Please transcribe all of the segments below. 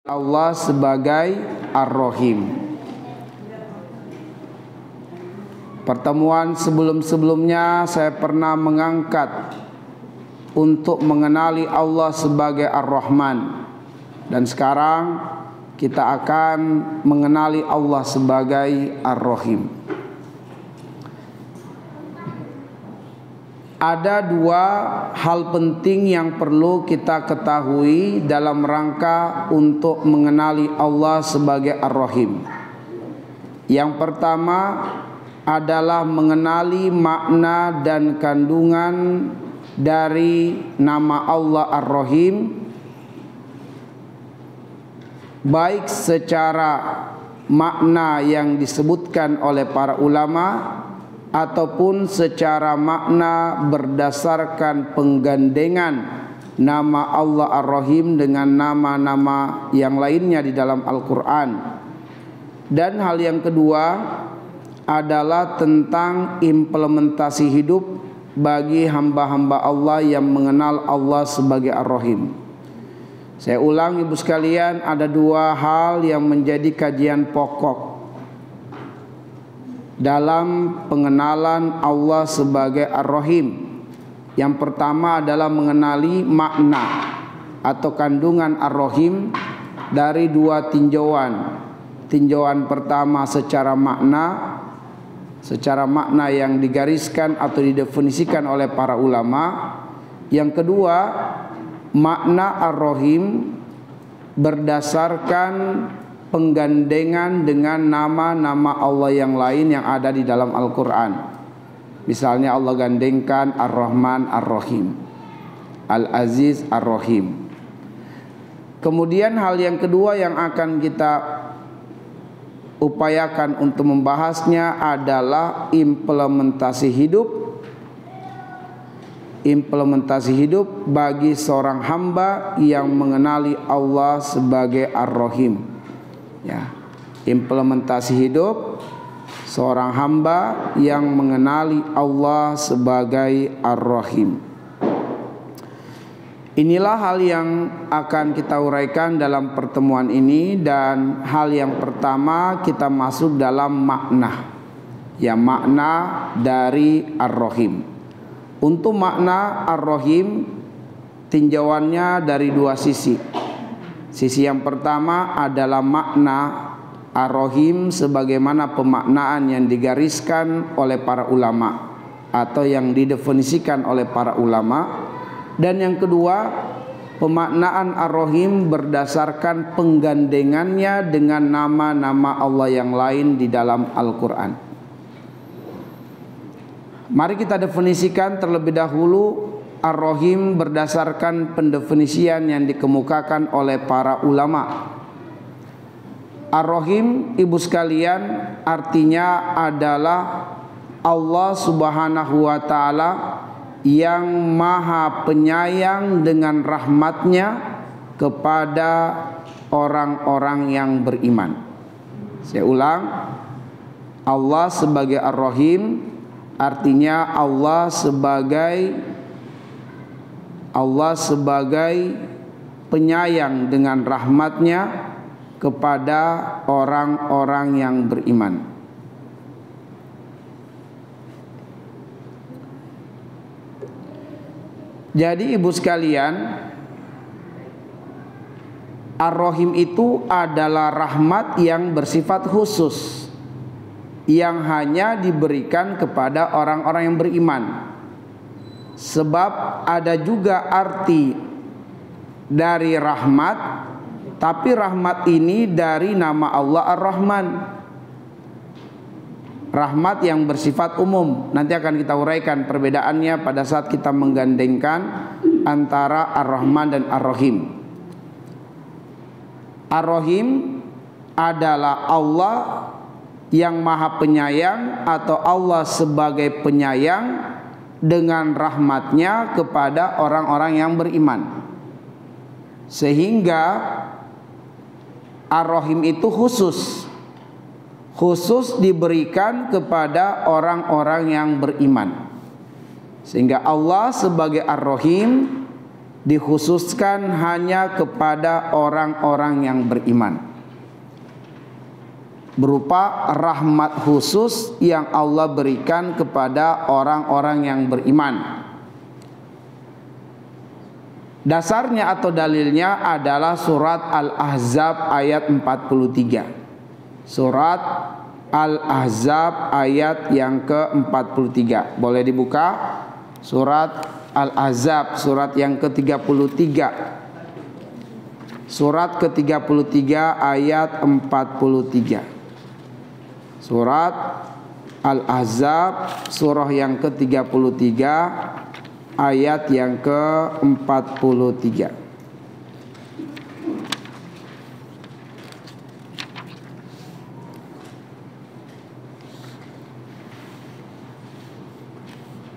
Allah sebagai Ar-Rahim. Pertemuan sebelum-sebelumnya saya pernah mengangkat untuk mengenali Allah sebagai Ar-Rahman, dan sekarang kita akan mengenali Allah sebagai Ar-Rahim. Ada dua hal penting yang perlu kita ketahui dalam rangka untuk mengenali Allah sebagai Ar-Rahim. Yang pertama adalah mengenali makna dan kandungan dari nama Allah Ar-Rahim, baik secara makna yang disebutkan oleh para ulama ataupun secara makna berdasarkan penggandengan nama Allah Ar-Rahim dengan nama-nama yang lainnya di dalam Al-Quran. Dan hal yang kedua adalah tentang implementasi hidup bagi hamba-hamba Allah yang mengenal Allah sebagai Ar-Rahim. Saya ulang ibu sekalian, ada dua hal yang menjadi kajian pokok dalam pengenalan Allah sebagai Ar-Rahim. Yang pertama adalah mengenali makna atau kandungan Ar-Rahim dari dua tinjauan. Tinjauan pertama secara makna yang digariskan atau didefinisikan oleh para ulama. Yang kedua, makna Ar-Rahim berdasarkan penggandengan dengan nama-nama Allah yang lain yang ada di dalam Al-Quran. Misalnya Allah gandengkan Ar-Rahman Ar-Rahim, Al-Aziz Ar-Rahim. Kemudian hal yang kedua yang akan kita upayakan untuk membahasnya adalah implementasi hidup bagi seorang hamba yang mengenali Allah sebagai Ar-Rahim. Ya, implementasi hidup seorang hamba yang mengenali Allah sebagai Ar-Rahim. Inilah hal yang akan kita uraikan dalam pertemuan ini, dan hal yang pertama kita masuk dalam makna. Ya, makna dari Ar-Rahim. Untuk makna Ar-Rahim tinjauannya dari dua sisi. Sisi yang pertama adalah makna Ar-Rahim sebagaimana pemaknaan yang digariskan oleh para ulama atau yang didefinisikan oleh para ulama. Dan yang kedua, pemaknaan Ar-Rahim berdasarkan penggandengannya dengan nama-nama Allah yang lain di dalam Al-Quran. Mari kita definisikan terlebih dahulu Ar-Rahim berdasarkan pendefinisian yang dikemukakan oleh para ulama. Ar-Rahim, ibu sekalian, artinya adalah Allah Subhanahu wa Ta'ala yang maha penyayang dengan rahmatnya kepada orang-orang yang beriman. Saya ulang, Allah sebagai Ar-Rahim artinya Allah sebagai penyayang dengan rahmatnya kepada orang-orang yang beriman. Jadi ibu sekalian, Ar-Rahim itu adalah rahmat yang bersifat khusus, yang hanya diberikan kepada orang-orang yang beriman. Sebab ada juga arti dari rahmat, tapi rahmat ini dari nama Allah Ar-Rahman, rahmat yang bersifat umum. Nanti akan kita uraikan perbedaannya pada saat kita menggandengkan antara Ar-Rahman dan Ar-Rahim. Ar-Rahim adalah Allah yang maha penyayang atau Allah sebagai penyayang dengan rahmatnya kepada orang-orang yang beriman. Sehingga Ar-Rahim itu khusus diberikan kepada orang-orang yang beriman. Sehingga Allah sebagai Ar-Rahim dikhususkan hanya kepada orang-orang yang beriman, berupa rahmat khusus yang Allah berikan kepada orang-orang yang beriman. Dasarnya atau dalilnya adalah surat Al-Ahzab ayat 43. Surat Al-Ahzab ayat yang ke-43. Boleh dibuka? Surat Al-Ahzab surat yang ke-33. Surat ke-33 ayat 43. Surat Al-Ahzab surah yang ke-33 ayat yang ke-43.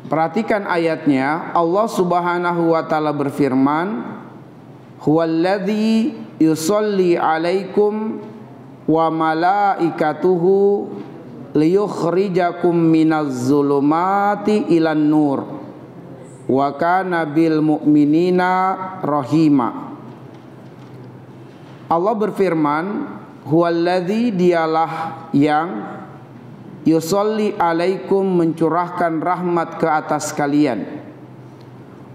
Perhatikan ayatnya. Allah Subhanahu wa taala berfirman, "Huwallazi yusolli 'alaikum wa malaikatuhu liyukhrijakum minaz zulumati ilan nur wa kana bil mu'minina rahima." Allah berfirman, huwallazi, dialah yang yusolli alaikum, mencurahkan rahmat ke atas kalian,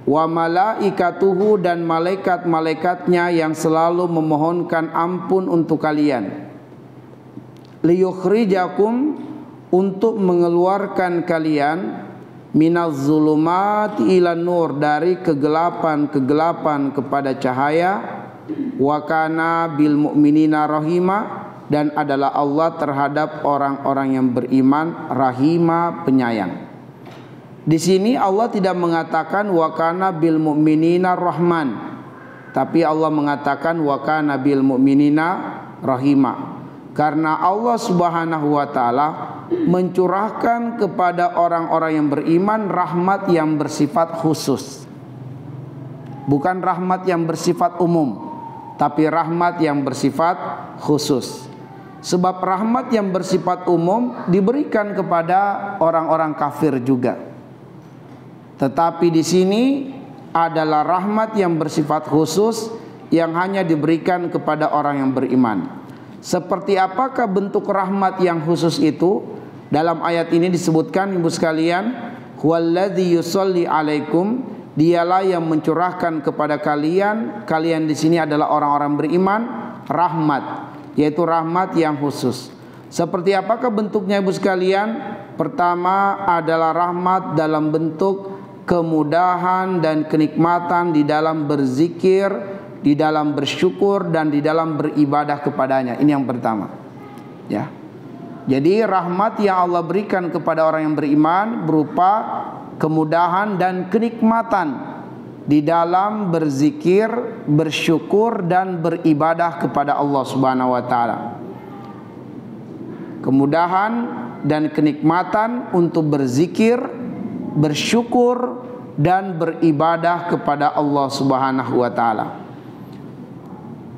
wa malaikatuhu, dan malaikat-malaikatnya yang selalu memohonkan ampun untuk kalian, liyukhrijakum, untuk mengeluarkan kalian, minaz zulumati ilan nur, dari kegelapan-kegelapan kepada cahaya, wa kana bil mu'minina rahima, dan adalah Allah terhadap orang-orang yang beriman rahima, penyayang. Di sini Allah tidak mengatakan wa kana bil mu'minina rahman, tapi Allah mengatakan wa kana bil mu'minina rahima, karena Allah Subhanahu wa taala mencurahkan kepada orang-orang yang beriman rahmat yang bersifat khusus, bukan rahmat yang bersifat umum, tapi rahmat yang bersifat khusus. Sebab rahmat yang bersifat umum diberikan kepada orang-orang kafir juga, tetapi di sini adalah rahmat yang bersifat khusus yang hanya diberikan kepada orang yang beriman. Seperti apakah bentuk rahmat yang khusus itu? Dalam ayat ini disebutkan, ibu sekalian, huwallazi yusolli alaikum, dialah yang mencurahkan kepada kalian. Kalian di sini adalah orang-orang beriman, rahmat, yaitu rahmat yang khusus. Seperti apakah bentuknya ibu sekalian? Pertama adalah rahmat dalam bentuk kemudahan dan kenikmatan di dalam berzikir, di dalam bersyukur, dan di dalam beribadah kepadanya. Ini yang pertama, ya. Jadi rahmat yang Allah berikan kepada orang yang beriman berupa kemudahan dan kenikmatan di dalam berzikir, bersyukur, dan beribadah kepada Allah Subhanahu wa taala. Kemudahan dan kenikmatan untuk berzikir, bersyukur, dan beribadah kepada Allah Subhanahu wa taala.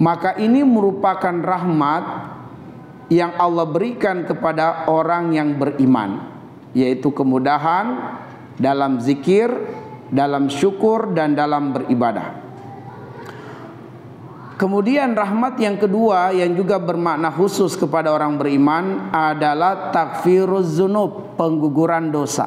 Maka ini merupakan rahmat yang Allah berikan kepada orang yang beriman, yaitu kemudahan dalam zikir, dalam syukur, dan dalam beribadah. Kemudian rahmat yang kedua yang juga bermakna khusus kepada orang beriman adalah takfiruz dzunub, pengguguran dosa.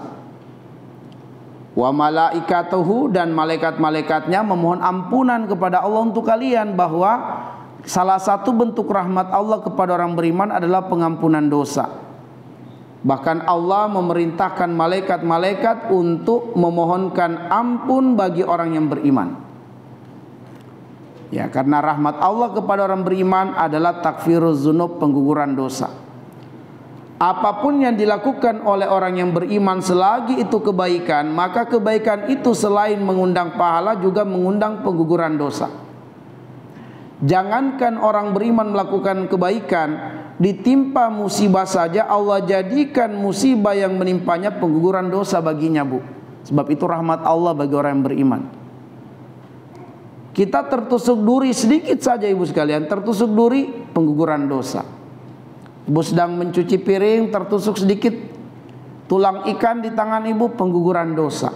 Wa malaikatuhu, dan malaikat-malaikatnya memohon ampunan kepada Allah untuk kalian, bahwa salah satu bentuk rahmat Allah kepada orang beriman adalah pengampunan dosa. Bahkan Allah memerintahkan malaikat-malaikat untuk memohonkan ampun bagi orang yang beriman. Ya, karena rahmat Allah kepada orang beriman adalah takfiruz dzunub, pengguguran dosa. Apapun yang dilakukan oleh orang yang beriman selagi itu kebaikan, maka kebaikan itu selain mengundang pahala juga mengundang pengguguran dosa. Jangankan orang beriman melakukan kebaikan, ditimpa musibah saja Allah jadikan musibah yang menimpanya pengguguran dosa baginya, Bu. Sebab itu rahmat Allah bagi orang yang beriman. Kita tertusuk duri sedikit saja ibu sekalian, tertusuk duri, pengguguran dosa. Ibu sedang mencuci piring, tertusuk sedikit tulang ikan di tangan ibu, pengguguran dosa.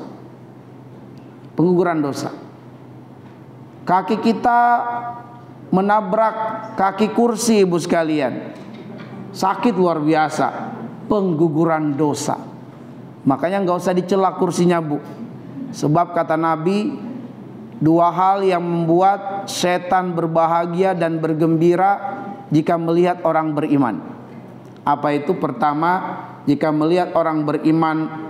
Pengguguran dosa. Kaki kita menabrak kaki kursi, ibu sekalian. Sakit luar biasa. Pengguguran dosa. Makanya nggak usah dicela kursinya, bu. Sebab kata Nabi, dua hal yang membuat setan berbahagia dan bergembira jika melihat orang beriman. Apa itu? Pertama, jika melihat orang beriman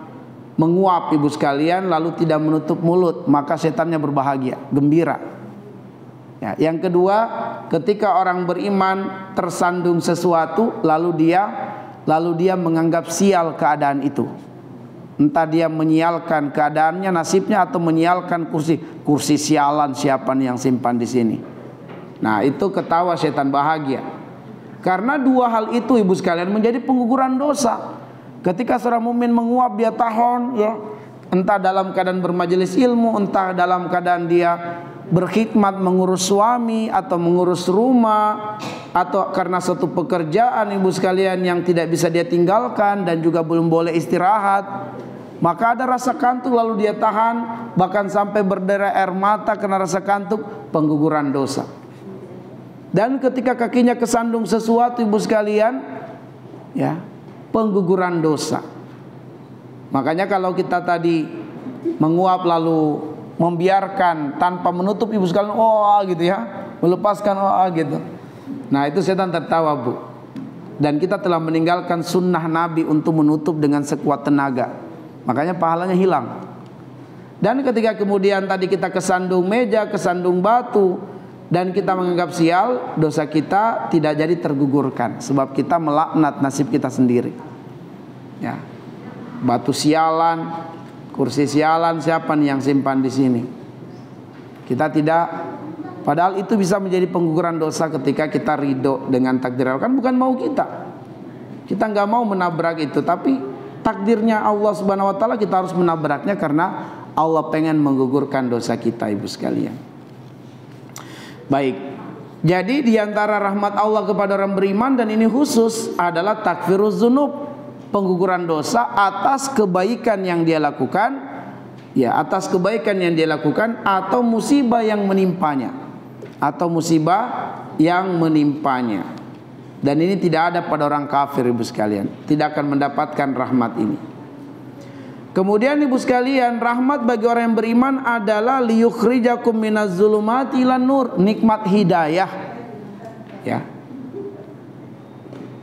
menguap, ibu sekalian, lalu tidak menutup mulut, maka setannya berbahagia, gembira. Ya, yang kedua, ketika orang beriman tersandung sesuatu, lalu dia menganggap sial keadaan itu. Entah dia menyialkan keadaannya, nasibnya, atau menyialkan kursi sialan, siapa nih yang simpan di sini. Nah, itu ketawa setan bahagia. Karena dua hal itu, ibu sekalian, menjadi pengguguran dosa. Ketika seorang mukmin menguap, dia tahan, ya, entah dalam keadaan bermajelis ilmu, entah dalam keadaan dia berkhidmat mengurus suami atau mengurus rumah, atau karena suatu pekerjaan, ibu sekalian, yang tidak bisa dia tinggalkan dan juga belum boleh istirahat, maka ada rasa kantuk lalu dia tahan, bahkan sampai berderai air mata karena rasa kantuk, pengguguran dosa. Dan ketika kakinya kesandung sesuatu, ibu sekalian, ya, pengguguran dosa. Makanya kalau kita tadi menguap lalu membiarkan tanpa menutup, ibu sekalian, oh gitu ya, melepaskan oh gitu. Nah, itu setan tertawa, bu. Dan kita telah meninggalkan sunnah Nabi untuk menutup dengan sekuat tenaga. Makanya pahalanya hilang. Dan ketika kemudian tadi kita kesandung meja, kesandung batu, dan kita menganggap sial, dosa kita tidak jadi tergugurkan, sebab kita melaknat nasib kita sendiri. Ya, batu sialan, kursi sialan, siapa nih yang simpan di sini? Kita tidak. Padahal itu bisa menjadi pengguguran dosa ketika kita ridho dengan takdir Allah. Kan bukan mau kita. Kita nggak mau menabrak itu, tapi takdirnya Allah Subhanahu Wa Taala, kita harus menabraknya karena Allah pengen menggugurkan dosa kita, ibu sekalian. Baik. Jadi diantara rahmat Allah kepada orang beriman, dan ini khusus, adalah takfiruz dzunub, pengguguran dosa atas kebaikan yang dia lakukan, ya, atas kebaikan yang dia lakukan atau musibah yang menimpanya, Dan ini tidak ada pada orang kafir, ibu sekalian, tidak akan mendapatkan rahmat ini. Kemudian ibu sekalian, rahmat bagi orang yang beriman adalah liyukhrijakum minaz zulumati ilan nur, nikmat hidayah, ya,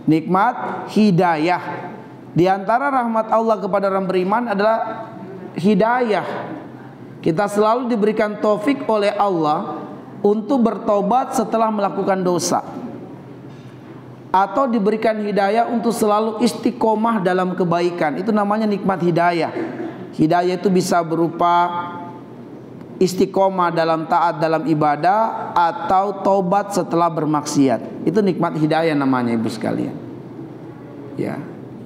nikmat hidayah. Di antara rahmat Allah kepada orang beriman adalah hidayah. Kita selalu diberikan taufik oleh Allah untuk bertobat setelah melakukan dosa, atau diberikan hidayah untuk selalu istiqomah dalam kebaikan. Itu namanya nikmat hidayah. Hidayah itu bisa berupa istiqomah dalam taat dalam ibadah, atau tobat setelah bermaksiat. Itu nikmat hidayah namanya, ibu sekalian. Ya,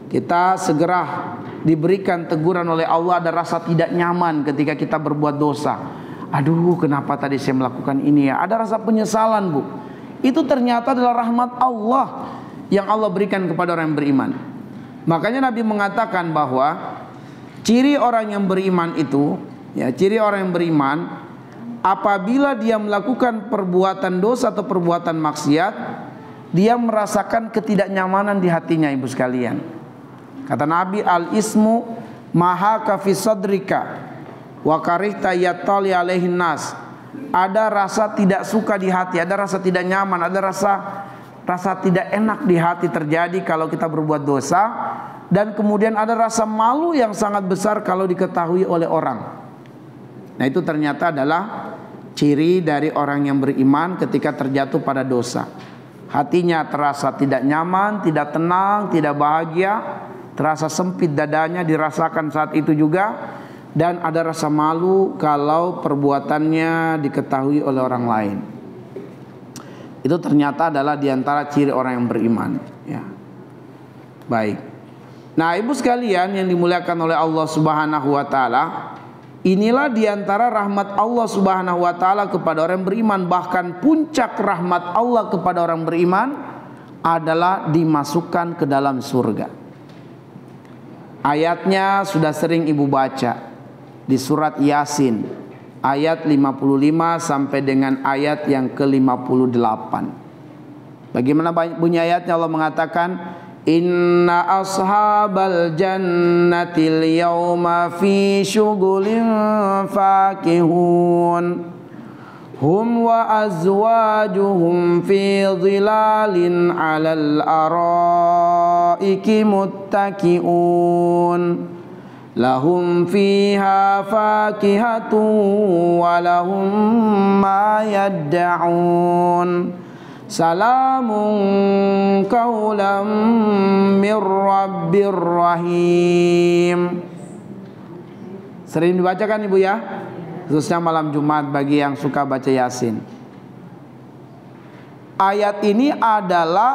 kita segera diberikan teguran oleh Allah, ada rasa tidak nyaman ketika kita berbuat dosa. Aduh, kenapa tadi saya melakukan ini ya? Ada rasa penyesalan, bu. Itu ternyata adalah rahmat Allah yang Allah berikan kepada orang yang beriman. Makanya Nabi mengatakan bahwa ciri orang yang beriman itu, ya, ciri orang yang beriman, apabila dia melakukan perbuatan dosa atau perbuatan maksiat, dia merasakan ketidaknyamanan di hatinya, ibu sekalian. Kata Nabi, al-ismu mahaka fi sadrika wa karihta yattali alaihin nas. Ada rasa tidak suka di hati, ada rasa tidak nyaman, ada rasa tidak enak di hati terjadi kalau kita berbuat dosa, dan kemudian ada rasa malu yang sangat besar kalau diketahui oleh orang. Nah, itu ternyata adalah ciri dari orang yang beriman ketika terjatuh pada dosa. Hatinya terasa tidak nyaman, tidak tenang, tidak bahagia, terasa sempit dadanya, dirasakan saat itu juga, dan ada rasa malu kalau perbuatannya diketahui oleh orang lain. Itu ternyata adalah diantara ciri orang yang beriman, ya. Baik. Nah, ibu sekalian yang dimuliakan oleh Allah Subhanahu Wa Taala, inilah diantara rahmat Allah Subhanahu Wa Taala kepada orang yang beriman. Bahkan puncak rahmat Allah kepada orang beriman adalah dimasukkan ke dalam surga. Ayatnya sudah sering ibu baca di surat Yasin ayat 55 sampai dengan ayat yang ke-58. Bagaimana bunyi ayatnya? Allah mengatakan, Inna ashabal jannatil yawma fi syughulin fakihun hum wa azwajuhum fi dhilalin 'alal araiki muttaqiun lahum fiha fakihatun wa lahum ma yadda'un salamun qawlan mir rabbir rahim. Sering dibacakan Ibu ya, khususnya malam Jumat bagi yang suka baca Yasin. Ayat ini adalah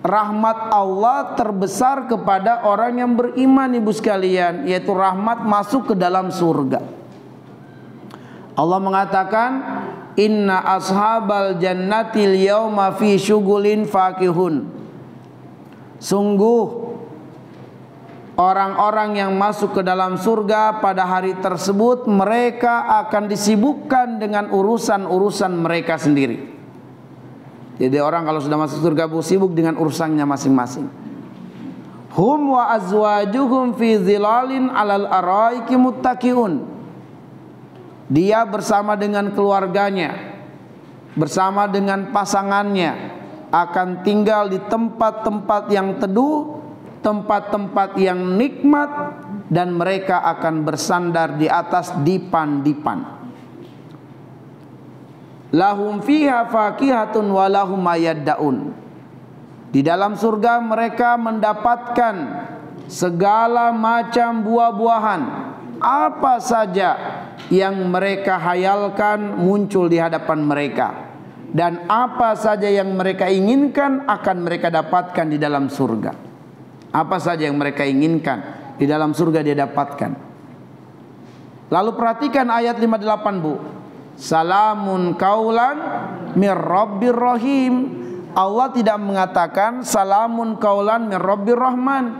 rahmat Allah terbesar kepada orang yang beriman Ibu sekalian, yaitu rahmat masuk ke dalam surga. Allah mengatakan, Inna ashabal jannatil yawma fi syughulin fakihun. Sungguh orang-orang yang masuk ke dalam surga pada hari tersebut mereka akan disibukkan dengan urusan-urusan mereka sendiri. Jadi orang kalau sudah masuk surga sibuk dengan urusannya masing-masing. Hum wa azwajuhum fi zilalin 'alal araiki muttaqiun. Dia bersama dengan keluarganya, bersama dengan pasangannya akan tinggal di tempat-tempat yang teduh, tempat-tempat yang nikmat, dan mereka akan bersandar di atas dipan-dipan. Lahum fiha fakihatun wa lahum mayaddaun. Di dalam surga mereka mendapatkan segala macam buah-buahan, apa saja yang mereka hayalkan muncul di hadapan mereka, dan apa saja yang mereka inginkan akan mereka dapatkan di dalam surga. Apa saja yang mereka inginkan di dalam surga dia dapatkan. Lalu perhatikan ayat 58 Bu. Salamun qaulan mir rabbir rahim. Allah tidak mengatakan salamun qaulan mir rabbir rahman,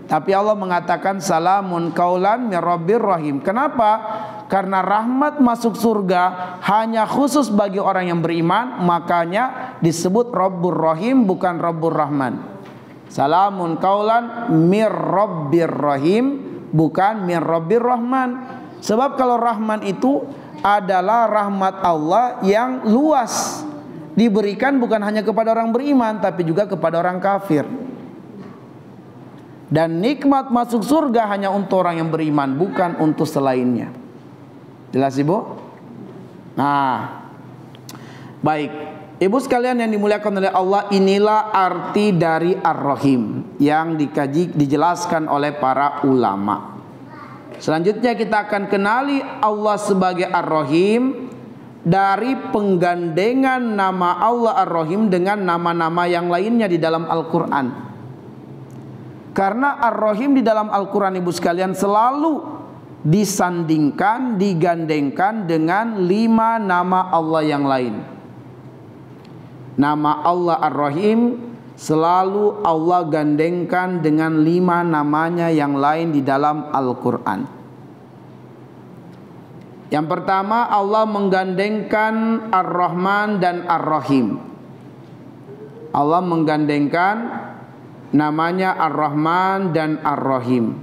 tapi Allah mengatakan salamun qaulan mir rabbir rahim. Kenapa? Karena rahmat masuk surga hanya khusus bagi orang yang beriman, makanya disebut Rabbur Rahim bukan Rabbur Rahman. Salamun qaulan mir rabbir rahim bukan mir rabbir rahman. Sebab kalau rahman itu adalah rahmat Allah yang luas, diberikan bukan hanya kepada orang beriman tapi juga kepada orang kafir. Dan nikmat masuk surga hanya untuk orang yang beriman, bukan untuk selainnya. Jelas Ibu? Nah, baik Ibu sekalian yang dimuliakan oleh Allah, inilah arti dari Ar-Rahim yang dijelaskan oleh para ulama. Selanjutnya kita akan kenali Allah sebagai Ar-Rahim dari penggandengan nama Allah Ar-Rahim dengan nama-nama yang lainnya di dalam Al-Quran. Karena Ar-Rahim di dalam Al-Quran Ibu sekalian selalu disandingkan, digandengkan dengan 5 nama Allah yang lain. Nama Allah Ar-Rahim selalu Allah gandengkan dengan 5 namanya yang lain di dalam Al-Quran. Yang pertama, Allah menggandengkan Ar-Rahman dan Ar-Rahim. Allah menggandengkan namanya Ar-Rahman dan Ar-Rahim.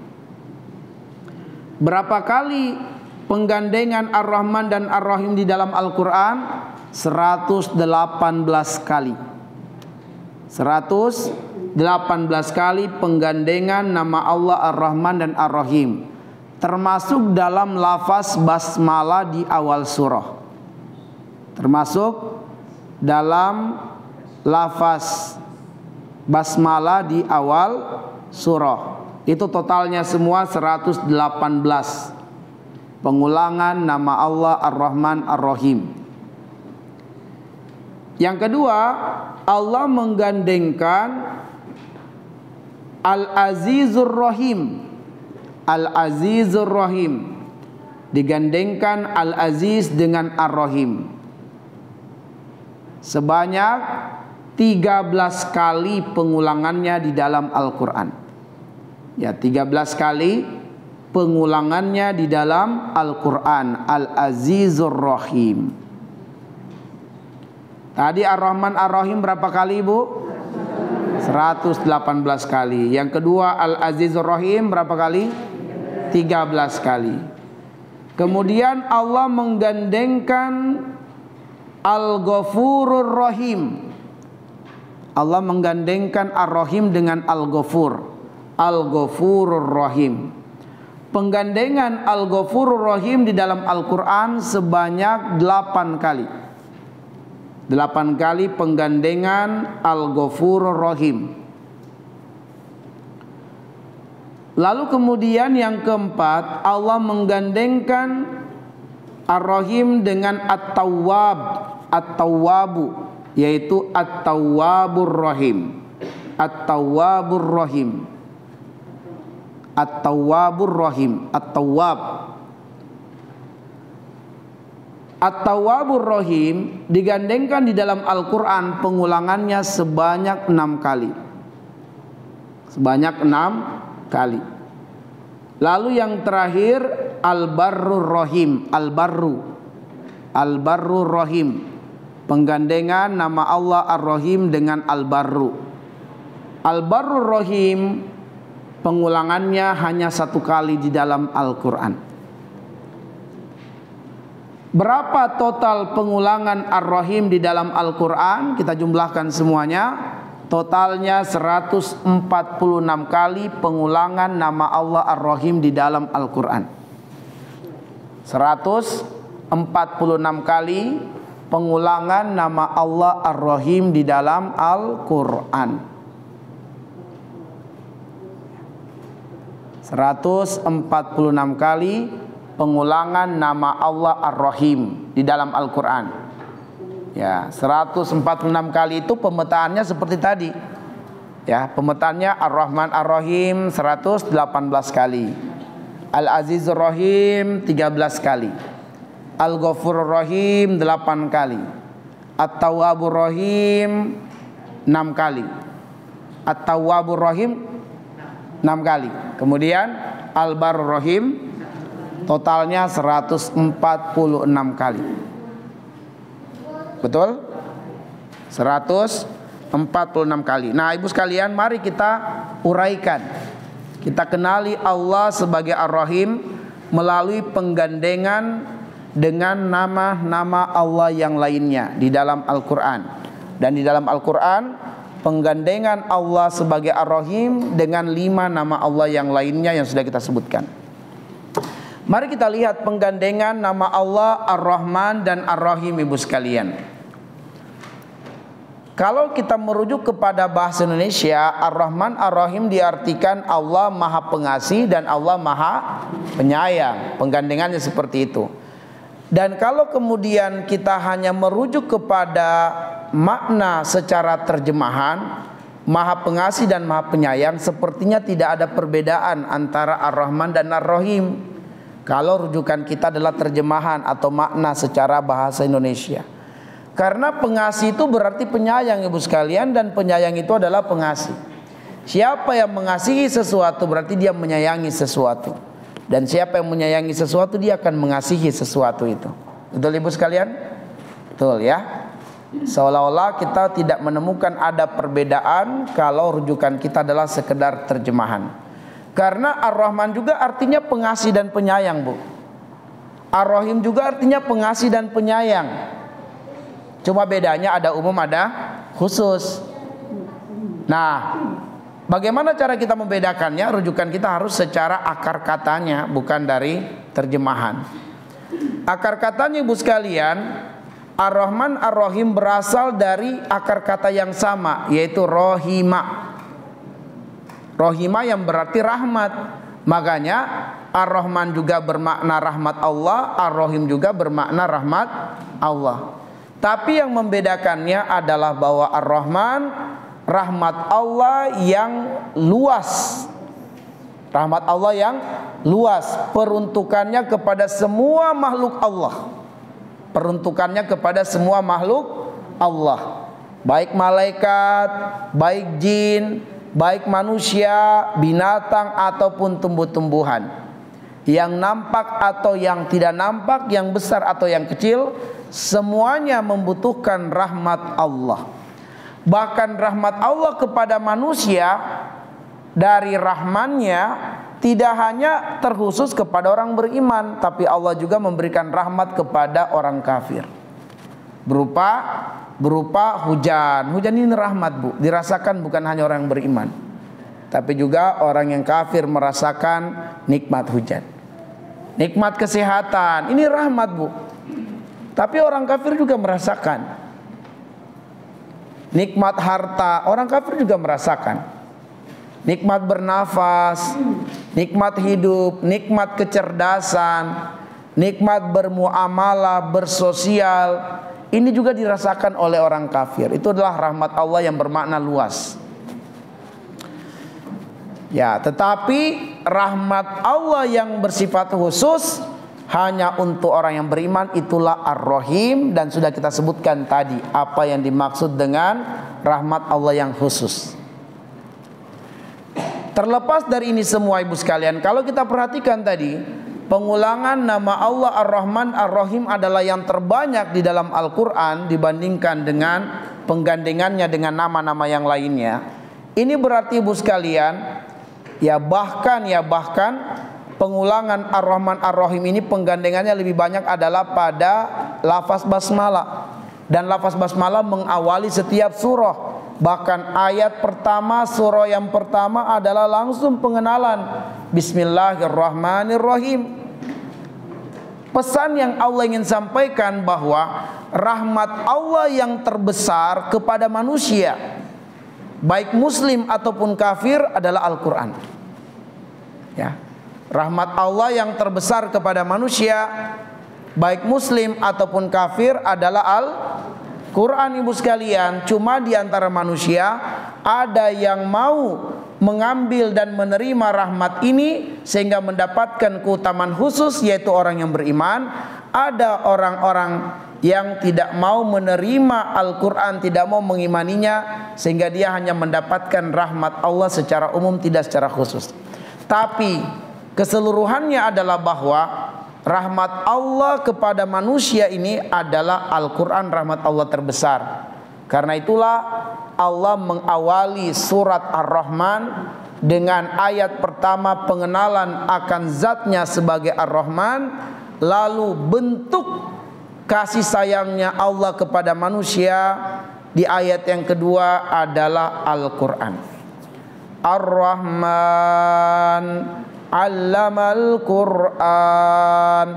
Berapa kali penggandengan Ar-Rahman dan Ar-Rahim di dalam Al-Quran? 118 kali. 118 kali penggandengan nama Allah Ar-Rahman dan Ar-Rahim, termasuk dalam lafaz basmalah di awal surah. Termasuk dalam lafaz basmalah di awal surah. Itu totalnya semua 118 pengulangan nama Allah Ar-Rahman Ar-Rahim. Yang kedua, Allah menggandengkan Al-Azizur Rahim. Al-Azizur Rahim, digandengkan Al-Aziz dengan Ar-Rahim. Sebanyak 13 kali pengulangannya di dalam Al-Quran. Ya, 13 kali pengulangannya di dalam Al-Quran, Al-Azizur Rahim. Tadi Ar-Rahman Ar-Rahim berapa kali, Bu? 118 kali. Yang kedua Al-Azizur Rahim berapa kali? 13 kali. Kemudian Allah menggandengkan Al-Ghafurur Rahim. Allah menggandengkan Ar-Rahim dengan Al-Ghafur. Al-Ghafurur Rahim. Penggandengan Al-Ghafurur Rahim di dalam Al-Quran sebanyak 8 kali. 8 kali penggandengan Al-Ghafurur Rahim. Lalu kemudian yang keempat, Allah menggandengkan Ar-Rahim dengan At-Tawwab, At-Tawwabu, yaitu At-Tawwabur Rahim. At-Tawwabur Rahim. At-Tawwabur Rahim. At-Tawwab. At-Tawwabur Rahim digandengkan di dalam Al-Quran, pengulangannya sebanyak 6 kali. Sebanyak 6 kali. Lalu yang terakhir Al-Barrur Rahim. Al-Barru. Al-Barrur Rahim. Penggandengan nama Allah Ar-Rahim dengan Al-Barru. Al-Barrur Rahim pengulangannya hanya 1 kali di dalam Al-Quran. Berapa total pengulangan Ar-Rahim di dalam Al-Quran? Kita jumlahkan semuanya. Totalnya 146 kali pengulangan nama Allah Ar-Rahim di dalam Al-Quran. 146 kali pengulangan nama Allah Ar-Rahim di dalam Al-Quran. 146 kali pengulangan nama Allah Ar-Rahim di dalam Al-Quran. Ya, 146 kali itu pemetaannya seperti tadi. Ya, pemetaannya Ar-Rahman Ar-Rahim 118 kali. Al-Azizur Rahim 13 kali. Al-Ghafurur Rahim 8 kali. At-Tawwabur Rahim 6 kali. At-Tawwabur Rahim 6 kali. Kemudian Al-Barrur Rahim totalnya 146 kali. Betul? 146 kali. Nah, ibu sekalian, mari kita uraikan. Kita kenali Allah sebagai Ar-Rahim melalui penggandengan dengan nama-nama Allah yang lainnya di dalam Al-Quran. Dan di dalam Al-Quran, penggandengan Allah sebagai Ar-Rahim dengan 5 nama Allah yang lainnya yang sudah kita sebutkan. Mari kita lihat penggandengan nama Allah Ar-Rahman dan Ar-Rahim, ibu sekalian. Kalau kita merujuk kepada bahasa Indonesia, Ar-Rahman Ar-Rahim diartikan Allah Maha Pengasih dan Allah Maha Penyayang. Penggandengannya seperti itu. Dan kalau kemudian kita hanya merujuk kepada makna secara terjemahan, Maha Pengasih dan Maha Penyayang, sepertinya tidak ada perbedaan antara Ar-Rahman dan Ar-Rahim. Kalau rujukan kita adalah terjemahan atau makna secara bahasa Indonesia. Karena pengasih itu berarti penyayang, ibu sekalian, dan penyayang itu adalah pengasih. Siapa yang mengasihi sesuatu berarti dia menyayangi sesuatu. Dan siapa yang menyayangi sesuatu dia akan mengasihi sesuatu itu. Betul ibu sekalian? Betul ya. Seolah-olah kita tidak menemukan ada perbedaan kalau rujukan kita adalah sekedar terjemahan. Karena Ar-Rahman juga artinya pengasih dan penyayang, Bu. Ar-Rahim juga artinya pengasih dan penyayang. Cuma bedanya ada umum, ada khusus. Nah, bagaimana cara kita membedakannya? Rujukan kita harus secara akar katanya, bukan dari terjemahan. Akar katanya, ibu sekalian, Ar-Rahman Ar-Rahim berasal dari akar kata yang sama, yaitu rohima. Rohima yang berarti rahmat. Makanya Ar-Rahman juga bermakna rahmat Allah, Ar-Rahim juga bermakna rahmat Allah. Tapi yang membedakannya adalah bahwa Ar-Rahman rahmat Allah yang luas. Rahmat Allah yang luas, peruntukannya kepada semua makhluk Allah. Peruntukannya kepada semua makhluk Allah. Baik malaikat, baik jin, baik manusia, binatang ataupun tumbuh-tumbuhan. yang nampak atau yang tidak nampak, yang besar atau yang kecil, semuanya membutuhkan rahmat Allah. Bahkan rahmat Allah kepada manusia dari rahmannya tidak hanya terkhusus kepada orang beriman, tapi Allah juga memberikan rahmat kepada orang kafir. Berupa hujan. Hujan ini rahmat, Bu. Dirasakan bukan hanya orang yang beriman, tapi juga orang yang kafir merasakan nikmat hujan. Nikmat kesehatan, ini rahmat, Bu. Tapi orang kafir juga merasakan. Nikmat harta, orang kafir juga merasakan. Nikmat bernafas, nikmat hidup, nikmat kecerdasan, nikmat bermuamalah, bersosial, ini juga dirasakan oleh orang kafir. Itu adalah rahmat Allah yang bermakna luas. Ya, tetapi rahmat Allah yang bersifat khusus hanya untuk orang yang beriman, itulah Ar-Rahim. Dan sudah kita sebutkan tadi apa yang dimaksud dengan rahmat Allah yang khusus. Terlepas dari ini semua, ibu sekalian, kalau kita perhatikan tadi, pengulangan nama Allah Ar-Rahman Ar-Rahim adalah yang terbanyak di dalam Al-Quran dibandingkan dengan penggandengannya dengan nama-nama yang lainnya. Ini berarti, ibu sekalian, bahkan pengulangan Ar-Rahman Ar-Rahim ini penggandengannya lebih banyak adalah pada lafaz basmalah. Dan lafaz basmalah mengawali setiap surah. Bahkan ayat pertama surah yang pertama adalah langsung pengenalan, Bismillahirrahmanirrahim. Pesan yang Allah ingin sampaikan bahwa rahmat Allah yang terbesar kepada manusia, baik muslim ataupun kafir, adalah Al-Quran. Ya, rahmat Allah yang terbesar kepada manusia, baik muslim ataupun kafir, adalah Al-Quran, ibu sekalian. Cuma di antara manusia ada yang mau mengambil dan menerima rahmat ini sehingga mendapatkan keutamaan khusus, yaitu orang yang beriman. Ada orang-orang yang tidak mau menerima Al-Quran, tidak mau mengimaninya, sehingga dia hanya mendapatkan rahmat Allah secara umum, tidak secara khusus. Tapi keseluruhannya adalah bahwa rahmat Allah kepada manusia ini adalah Al-Quran, rahmat Allah terbesar. Karena itulah Allah mengawali surat Ar-Rahman dengan ayat pertama pengenalan akan zatnya sebagai Ar-Rahman. Lalu bentuk kasih sayangnya Allah kepada manusia di ayat yang kedua adalah Al-Quran. Ar-Rahman Allamal Quran.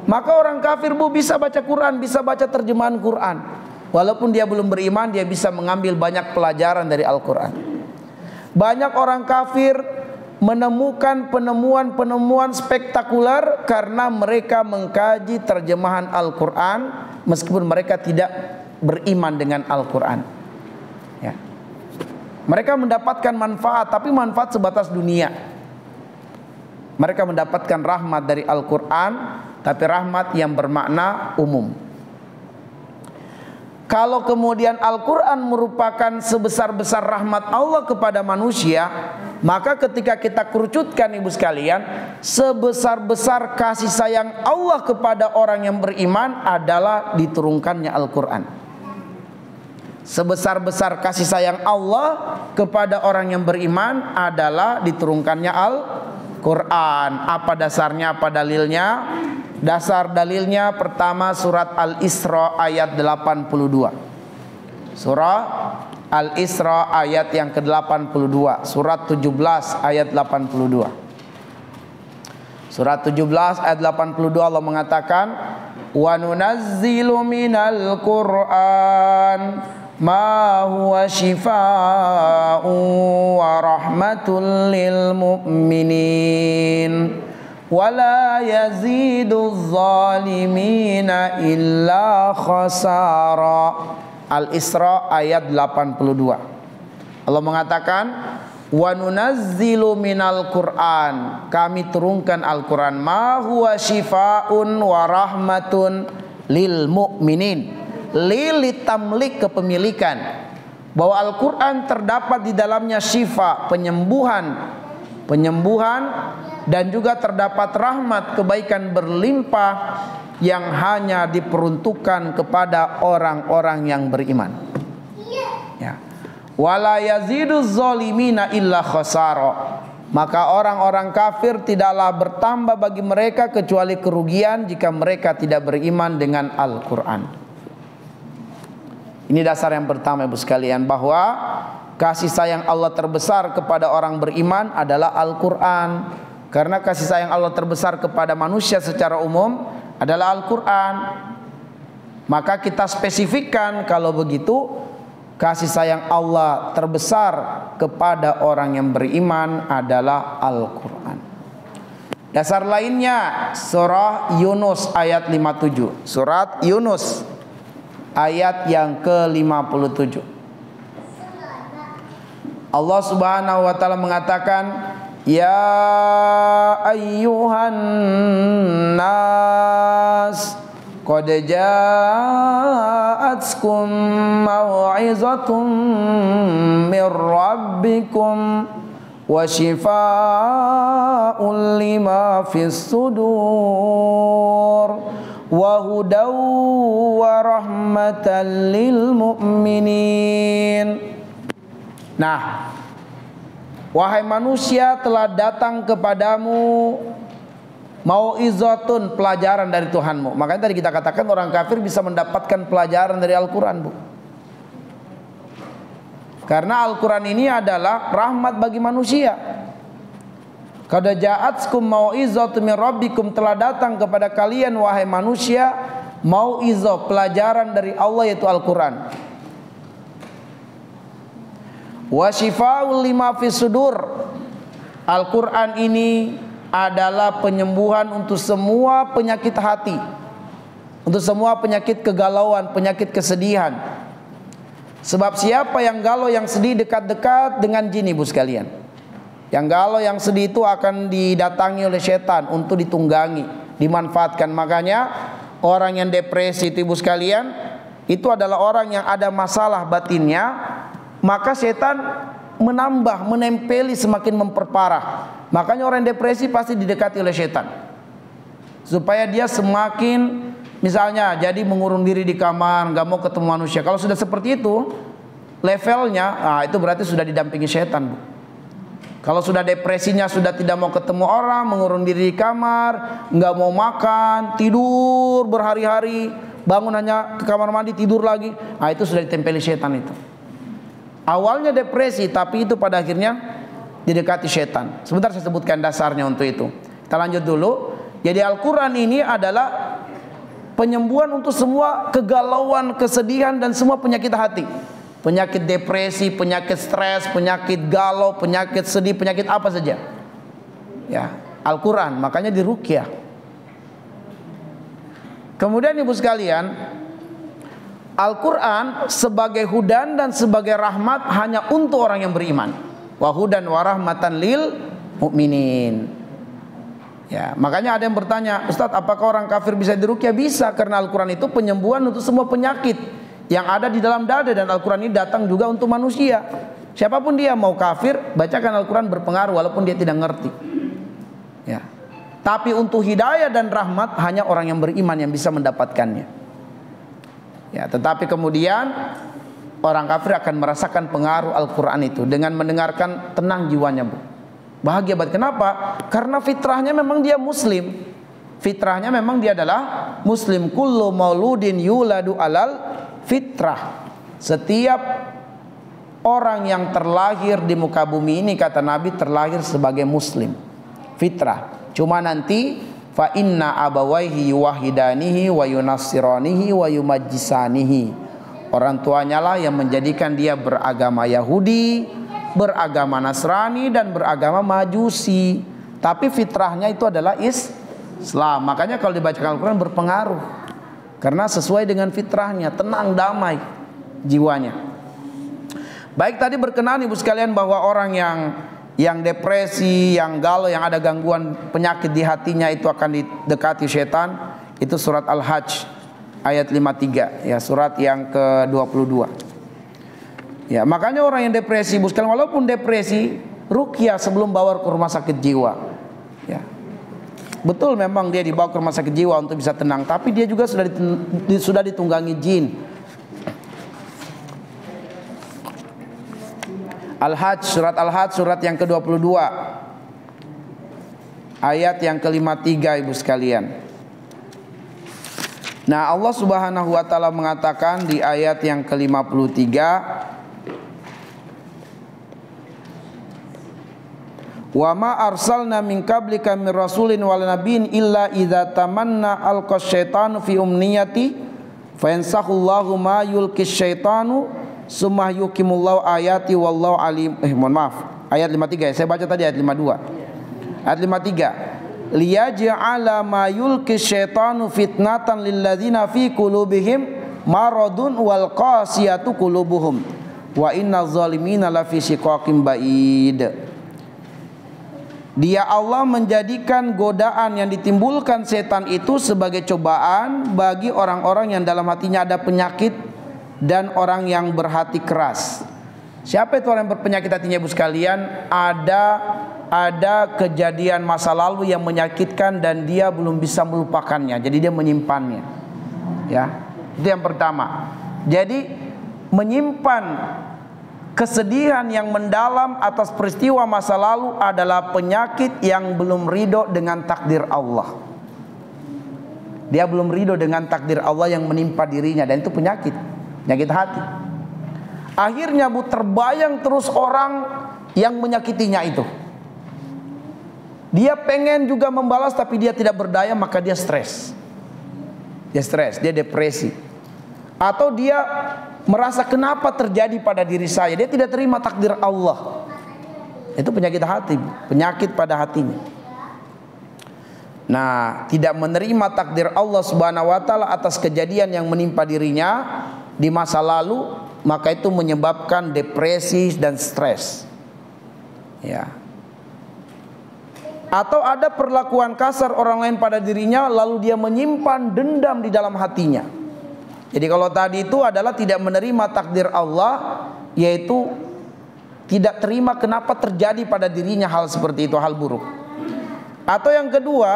Maka orang kafir, Bu, bisa baca Quran, bisa baca terjemahan Quran. Walaupun dia belum beriman, dia bisa mengambil banyak pelajaran dari Al-Quran. Banyak orang kafir menemukan penemuan-penemuan spektakuler karena mereka mengkaji terjemahan Al-Quran, meskipun mereka tidak beriman dengan Al-Quran. Ya. Mereka mendapatkan manfaat, tapi manfaat sebatas dunia. Mereka mendapatkan rahmat dari Al-Quran, tapi rahmat yang bermakna umum. Kalau kemudian Al-Quran merupakan sebesar-besar rahmat Allah kepada manusia, maka ketika kita kerucutkan, ibu sekalian, sebesar-besar kasih sayang Allah kepada orang yang beriman adalah diturunkannya Al-Quran. Sebesar-besar kasih sayang Allah kepada orang yang beriman adalah diturunkannya Al-Quran. Apa dasarnya, apa dalilnya? Dasar dalilnya pertama surat Al-Isra ayat 82. Surah Al-Isra ayat yang ke-82. Surat 17 ayat 82. Surat 17 ayat 82 Allah mengatakan, "Wa nunazzilu minal Qur'an ma huwa shifaa'un wa rahmatul lil mu'minin wa la yaziduz zalimina illa khasara." Al-Isra ayat 82. Allah mengatakan, "Wa nunazzilu minal Qur'an." Kami turunkan Al-Quran. Ma huwa shifaa'un wa rahmatun lil mu'minin. Lili tamlik, kepemilikan, bahwa Al-Quran terdapat di dalamnya syifa, penyembuhan, penyembuhan, dan juga terdapat rahmat kebaikan berlimpah yang hanya diperuntukkan kepada orang-orang yang beriman. Ya. Wala yaziduz zalimina illa khasara. Maka orang-orang kafir tidaklah bertambah bagi mereka kecuali kerugian jika mereka tidak beriman dengan Al-Quran. Ini dasar yang pertama, Ibu sekalian, bahwa kasih sayang Allah terbesar kepada orang beriman adalah Al-Quran. Karena kasih sayang Allah terbesar kepada manusia secara umum adalah Al-Quran. Maka kita spesifikkan kalau begitu, kasih sayang Allah terbesar kepada orang yang beriman adalah Al-Quran. Dasar lainnya surah Yunus ayat 57. Surat Yunus ayat yang ke-57. Allah Subhanahu wa taala mengatakan, ya ayyuhan nas qad ja'atkum mau'izatun mir rabbikum wa shifaa'un lima fis sudur wa hudaw wa rahmatan lil mu'minin. Nah, wahai manusia, telah datang kepadamu mau'izatun, pelajaran dari Tuhanmu. Makanya tadi kita katakan orang kafir bisa mendapatkan pelajaran dari Al-Quran, Bu. Karena Al-Quran ini adalah rahmat bagi manusia. Qad ja'atkum mau'izatun min rabbikum, telah datang kepada kalian wahai manusia mau'izah, pelajaran dari Allah, yaitu Al-Quran. Wa shifaa'un lima fis sudur. Al-Quran ini adalah penyembuhan untuk semua penyakit hati, untuk semua penyakit kegalauan, penyakit kesedihan. Sebab siapa yang galau, yang sedih, dekat-dekat dengan jin, Ibu sekalian. Yang galau, yang sedih itu akan didatangi oleh setan untuk ditunggangi, dimanfaatkan. Makanya orang yang depresi itu, Ibu sekalian, itu adalah orang yang ada masalah batinnya, maka setan menambah, menempeli, semakin memperparah. Makanya orang depresi pasti didekati oleh setan, supaya dia semakin, misalnya jadi mengurung diri di kamar, nggak mau ketemu manusia. Kalau sudah seperti itu levelnya, nah itu berarti sudah didampingi setan, Bu. Kalau sudah depresinya, sudah tidak mau ketemu orang, mengurung diri di kamar, nggak mau makan, tidur berhari-hari, bangun hanya ke kamar mandi, tidur lagi, nah itu sudah ditempeli setan itu. Awalnya depresi, tapi itu pada akhirnya didekati setan. Sebentar saya sebutkan dasarnya untuk itu. Kita lanjut dulu. Jadi Al-Quran ini adalah penyembuhan untuk semua kegalauan, kesedihan, dan semua penyakit hati. Penyakit depresi, penyakit stres, penyakit galau, penyakit sedih, penyakit apa saja. Ya, Al-Quran, makanya diruqyah. Kemudian Ibu sekalian, Al-Quran sebagai hudan dan sebagai rahmat hanya untuk orang yang beriman. Wa hudan wa rahmatan lil mu'minin. Ya, makanya ada yang bertanya, Ustaz, apakah orang kafir bisa diruqyah? Bisa, karena Al-Quran itu penyembuhan untuk semua penyakit yang ada di dalam dada, dan Al-Quran ini datang juga untuk manusia. Siapapun dia, mau kafir, bacakan Al-Quran, berpengaruh walaupun dia tidak ngerti. Ya. Tapi untuk hidayah dan rahmat hanya orang yang beriman yang bisa mendapatkannya. Ya, tetapi kemudian orang kafir akan merasakan pengaruh Al-Quran itu dengan mendengarkan, tenang jiwanya, Bu. Bahagia banget. Kenapa? Karena fitrahnya memang dia muslim. Fitrahnya memang dia adalah muslim. Kullu mauludin yuladu alal fitrah. Setiap orang yang terlahir di muka bumi ini, kata Nabi, terlahir sebagai muslim. Fitrah. Cuma nanti fa inna abawaihi yuwahidanihi wa yunassiranihi wa yumajjisanihi. Orang tuanya lah yang menjadikan dia beragama Yahudi, beragama Nasrani, dan beragama Majusi. Tapi fitrahnya itu adalah Islam. Makanya kalau dibacakan Al-Quran berpengaruh, karena sesuai dengan fitrahnya, tenang, damai jiwanya. Baik, tadi berkenaan Ibu sekalian bahwa orang yang depresi, yang galau, yang ada gangguan penyakit di hatinya itu akan didekati setan. Itu surat Al-Hajj ayat 53, ya, surat yang ke-22. Ya, makanya orang yang depresi, Ibu sekalian, walaupun depresi ruqyah sebelum bawa ke rumah sakit jiwa. Ya. Betul memang dia dibawa ke rumah sakit jiwa untuk bisa tenang, tapi dia juga sudah ditunggangi jin. Al-Hajj, surat Al-Hajj surat yang ke-22 ayat yang ke-53 ibu sekalian. Nah, Allah Subhanahu wa taala mengatakan di ayat yang ke-53, wa ma arsalna min qablika min rasulin wal nabiyyin illa idza tamanna alqa syaitanu fi umniyati fa yansakhullahu ma yulqis syaitanu summa yuqimullahu ayati wallahu alim. Ayat 53 ya. Saya baca tadi ayat 52. Ayat 53. Liyaj'ala ma yulqis syaitanu fitnatan lil ladzina fi qulubihim maradun wal qasiyatu qulubuhum wa innaz zalimina lafi shiqaqin ba'id. Dia Allah menjadikan godaan yang ditimbulkan setan itu sebagai cobaan bagi orang-orang yang dalam hatinya ada penyakit dan orang yang berhati keras. Siapa itu orang yang berpenyakit hatinya ibu sekalian? Ada kejadian masa lalu yang menyakitkan dan dia belum bisa melupakannya, jadi dia menyimpannya. Ya, itu yang pertama. Jadi menyimpan kesedihan yang mendalam atas peristiwa masa lalu adalah penyakit yang belum ridho dengan takdir Allah. Dia belum ridho dengan takdir Allah yang menimpa dirinya, dan itu penyakit hati. Akhirnya terbayang terus orang yang menyakitinya itu. Dia pengen juga membalas tapi dia tidak berdaya, maka dia stres. Dia depresi. Atau dia merasa kenapa terjadi pada diri saya. Dia tidak terima takdir Allah. Itu penyakit hati, penyakit pada hatinya. Nah, tidak menerima takdir Allah Subhanahu wa taala atas kejadian yang menimpa dirinya di masa lalu, maka itu menyebabkan depresi dan stres. Ya. Atau ada perlakuan kasar orang lain pada dirinya lalu dia menyimpan dendam di dalam hatinya. Jadi kalau tadi itu adalah tidak menerima takdir Allah, yaitu tidak terima kenapa terjadi pada dirinya hal seperti itu, hal buruk. Atau yang kedua,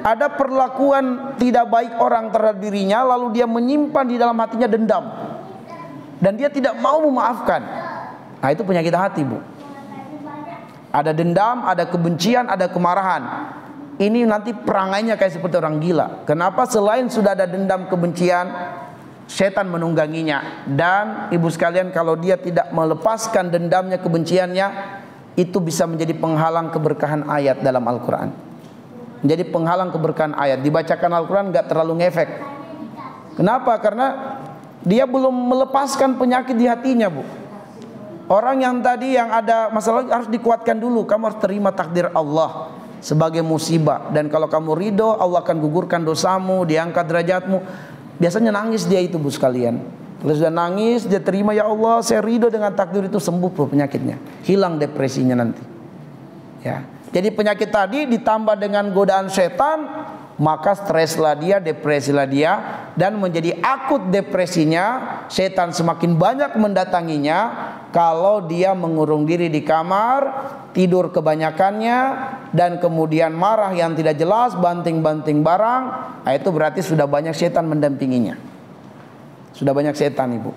ada perlakuan tidak baik orang terhadap dirinya lalu dia menyimpan di dalam hatinya dendam dan dia tidak mau memaafkan. Nah, itu penyakit hati, Bu. Ada dendam, ada kebencian, ada kemarahan. Ini nanti perangainya kayak seperti orang gila. Kenapa? Selain sudah ada dendam, kebencian, setan menungganginya. Dan ibu sekalian, kalau dia tidak melepaskan dendamnya, kebenciannya, itu bisa menjadi penghalang keberkahan ayat dalam Al-Quran. Menjadi penghalang keberkahan ayat. Dibacakan Al-Quran gak terlalu ngefek. Kenapa? Karena dia belum melepaskan penyakit di hatinya, Bu. Orang yang tadi yang ada masalah harus dikuatkan dulu. Kamu harus terima takdir Allah sebagai musibah. Dan kalau kamu ridho, Allah akan gugurkan dosamu, diangkat derajatmu. Biasanya nangis dia itu, Bu sekalian. Kalau sudah nangis, dia terima, ya Allah saya ridho dengan takdir itu, sembuh penyakitnya, hilang depresinya nanti. Ya. Jadi penyakit tadi ditambah dengan godaan setan, maka streslah dia, depresilah dia, dan menjadi akut depresinya. Setan semakin banyak mendatanginya kalau dia mengurung diri di kamar, tidur kebanyakannya, dan kemudian marah yang tidak jelas, banting-banting barang. Nah, itu berarti sudah banyak setan mendampinginya. Sudah banyak setan, Ibu.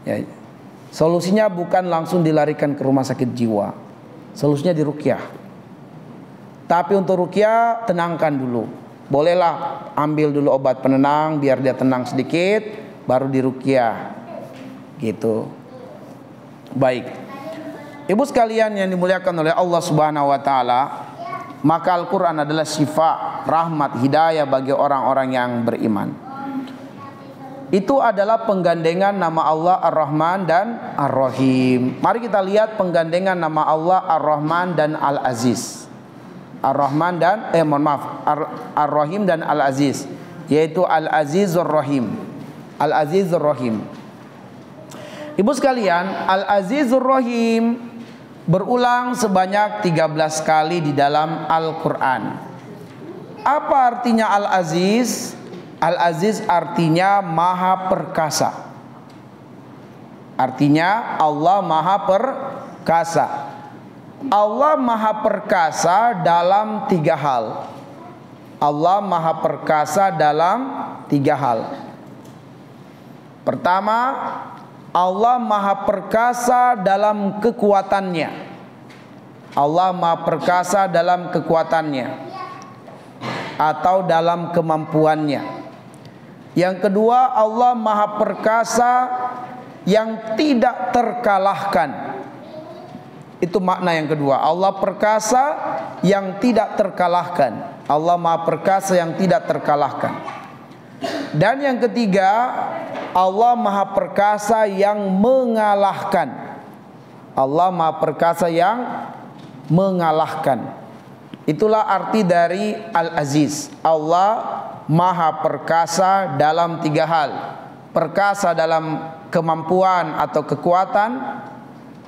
Ya. Solusinya bukan langsung dilarikan ke rumah sakit jiwa. Solusinya diruqyah. Tapi untuk ruqyah, tenangkan dulu. Bolehlah ambil dulu obat penenang biar dia tenang sedikit, baru diruqyah. Gitu. Baik. Ibu sekalian yang dimuliakan oleh Allah Subhanahu wa taala, maka Al-Qur'an adalah syifa, rahmat, hidayah bagi orang-orang yang beriman. Itu adalah penggandengan nama Allah Ar-Rahman dan Ar-Rahim. Mari kita lihat penggandengan nama Allah Ar-Rahman dan Al-Aziz. Ar-Rahman dan Ar-Rahim dan Al-Aziz, yaitu Al-Azizur Rahim. Al-Azizur Rahim. Ibu sekalian, Al-Azizur Rahim berulang sebanyak 13 kali di dalam Al-Qur'an. Apa artinya Al-Aziz? Al-Aziz artinya maha perkasa. Artinya Allah maha perkasa. Allah Maha Perkasa dalam 3 hal. Allah Maha Perkasa dalam 3 hal. Pertama, Allah Maha Perkasa dalam kekuatannya. Allah Maha Perkasa dalam kekuatannya atau dalam kemampuannya. Yang kedua, Allah Maha Perkasa yang tidak terkalahkan. Itu makna yang kedua. Allah perkasa yang tidak terkalahkan. Allah Maha Perkasa yang tidak terkalahkan. Dan yang ketiga, Allah Maha Perkasa yang mengalahkan. Allah Maha Perkasa yang mengalahkan. Itulah arti dari Al-Aziz. Allah Maha Perkasa dalam 3 hal. Perkasa dalam kemampuan atau kekuatan,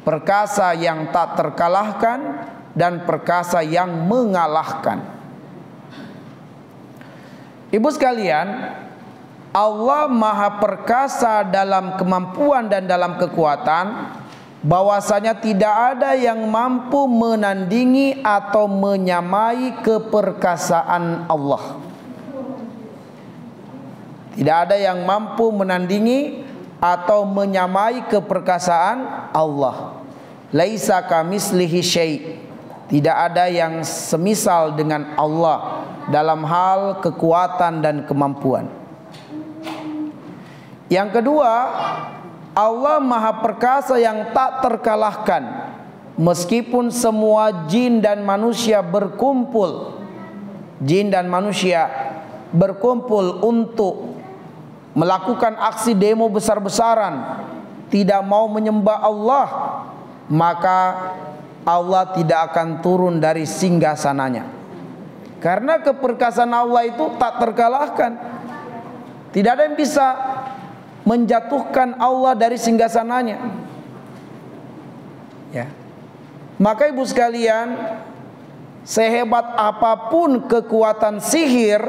perkasa yang tak terkalahkan, dan perkasa yang mengalahkan. Ibu sekalian, Allah Maha Perkasa dalam kemampuan dan dalam kekuatan, bahwasanya tidak ada yang mampu menandingi atau menyamai keperkasaan Allah. Tidak ada yang mampu menandingi atau menyamai keperkasaan Allah. Laisa kamislihi syai'. Tidak ada yang semisal dengan Allah dalam hal kekuatan dan kemampuan. Yang kedua, Allah Maha Perkasa yang tak terkalahkan. Meskipun semua jin dan manusia berkumpul, jin dan manusia berkumpul untuk melakukan aksi demo besar-besaran, tidak mau menyembah Allah, maka Allah tidak akan turun dari singgasananya. Karena keperkasaan Allah itu tak terkalahkan. Tidak ada yang bisa menjatuhkan Allah dari singgasananya. Ya. Maka ibu sekalian, sehebat apapun kekuatan sihir,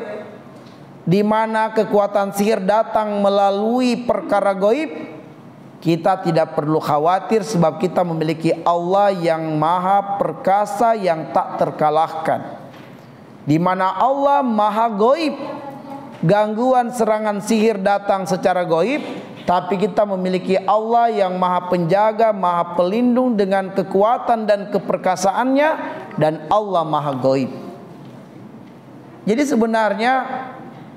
di mana kekuatan sihir datang melalui perkara gaib, kita tidak perlu khawatir sebab kita memiliki Allah yang Maha Perkasa yang tak terkalahkan. Di mana Allah Maha Gaib, gangguan serangan sihir datang secara gaib, tapi kita memiliki Allah yang Maha Penjaga, Maha Pelindung dengan kekuatan dan keperkasaannya, dan Allah Maha Gaib. Jadi sebenarnya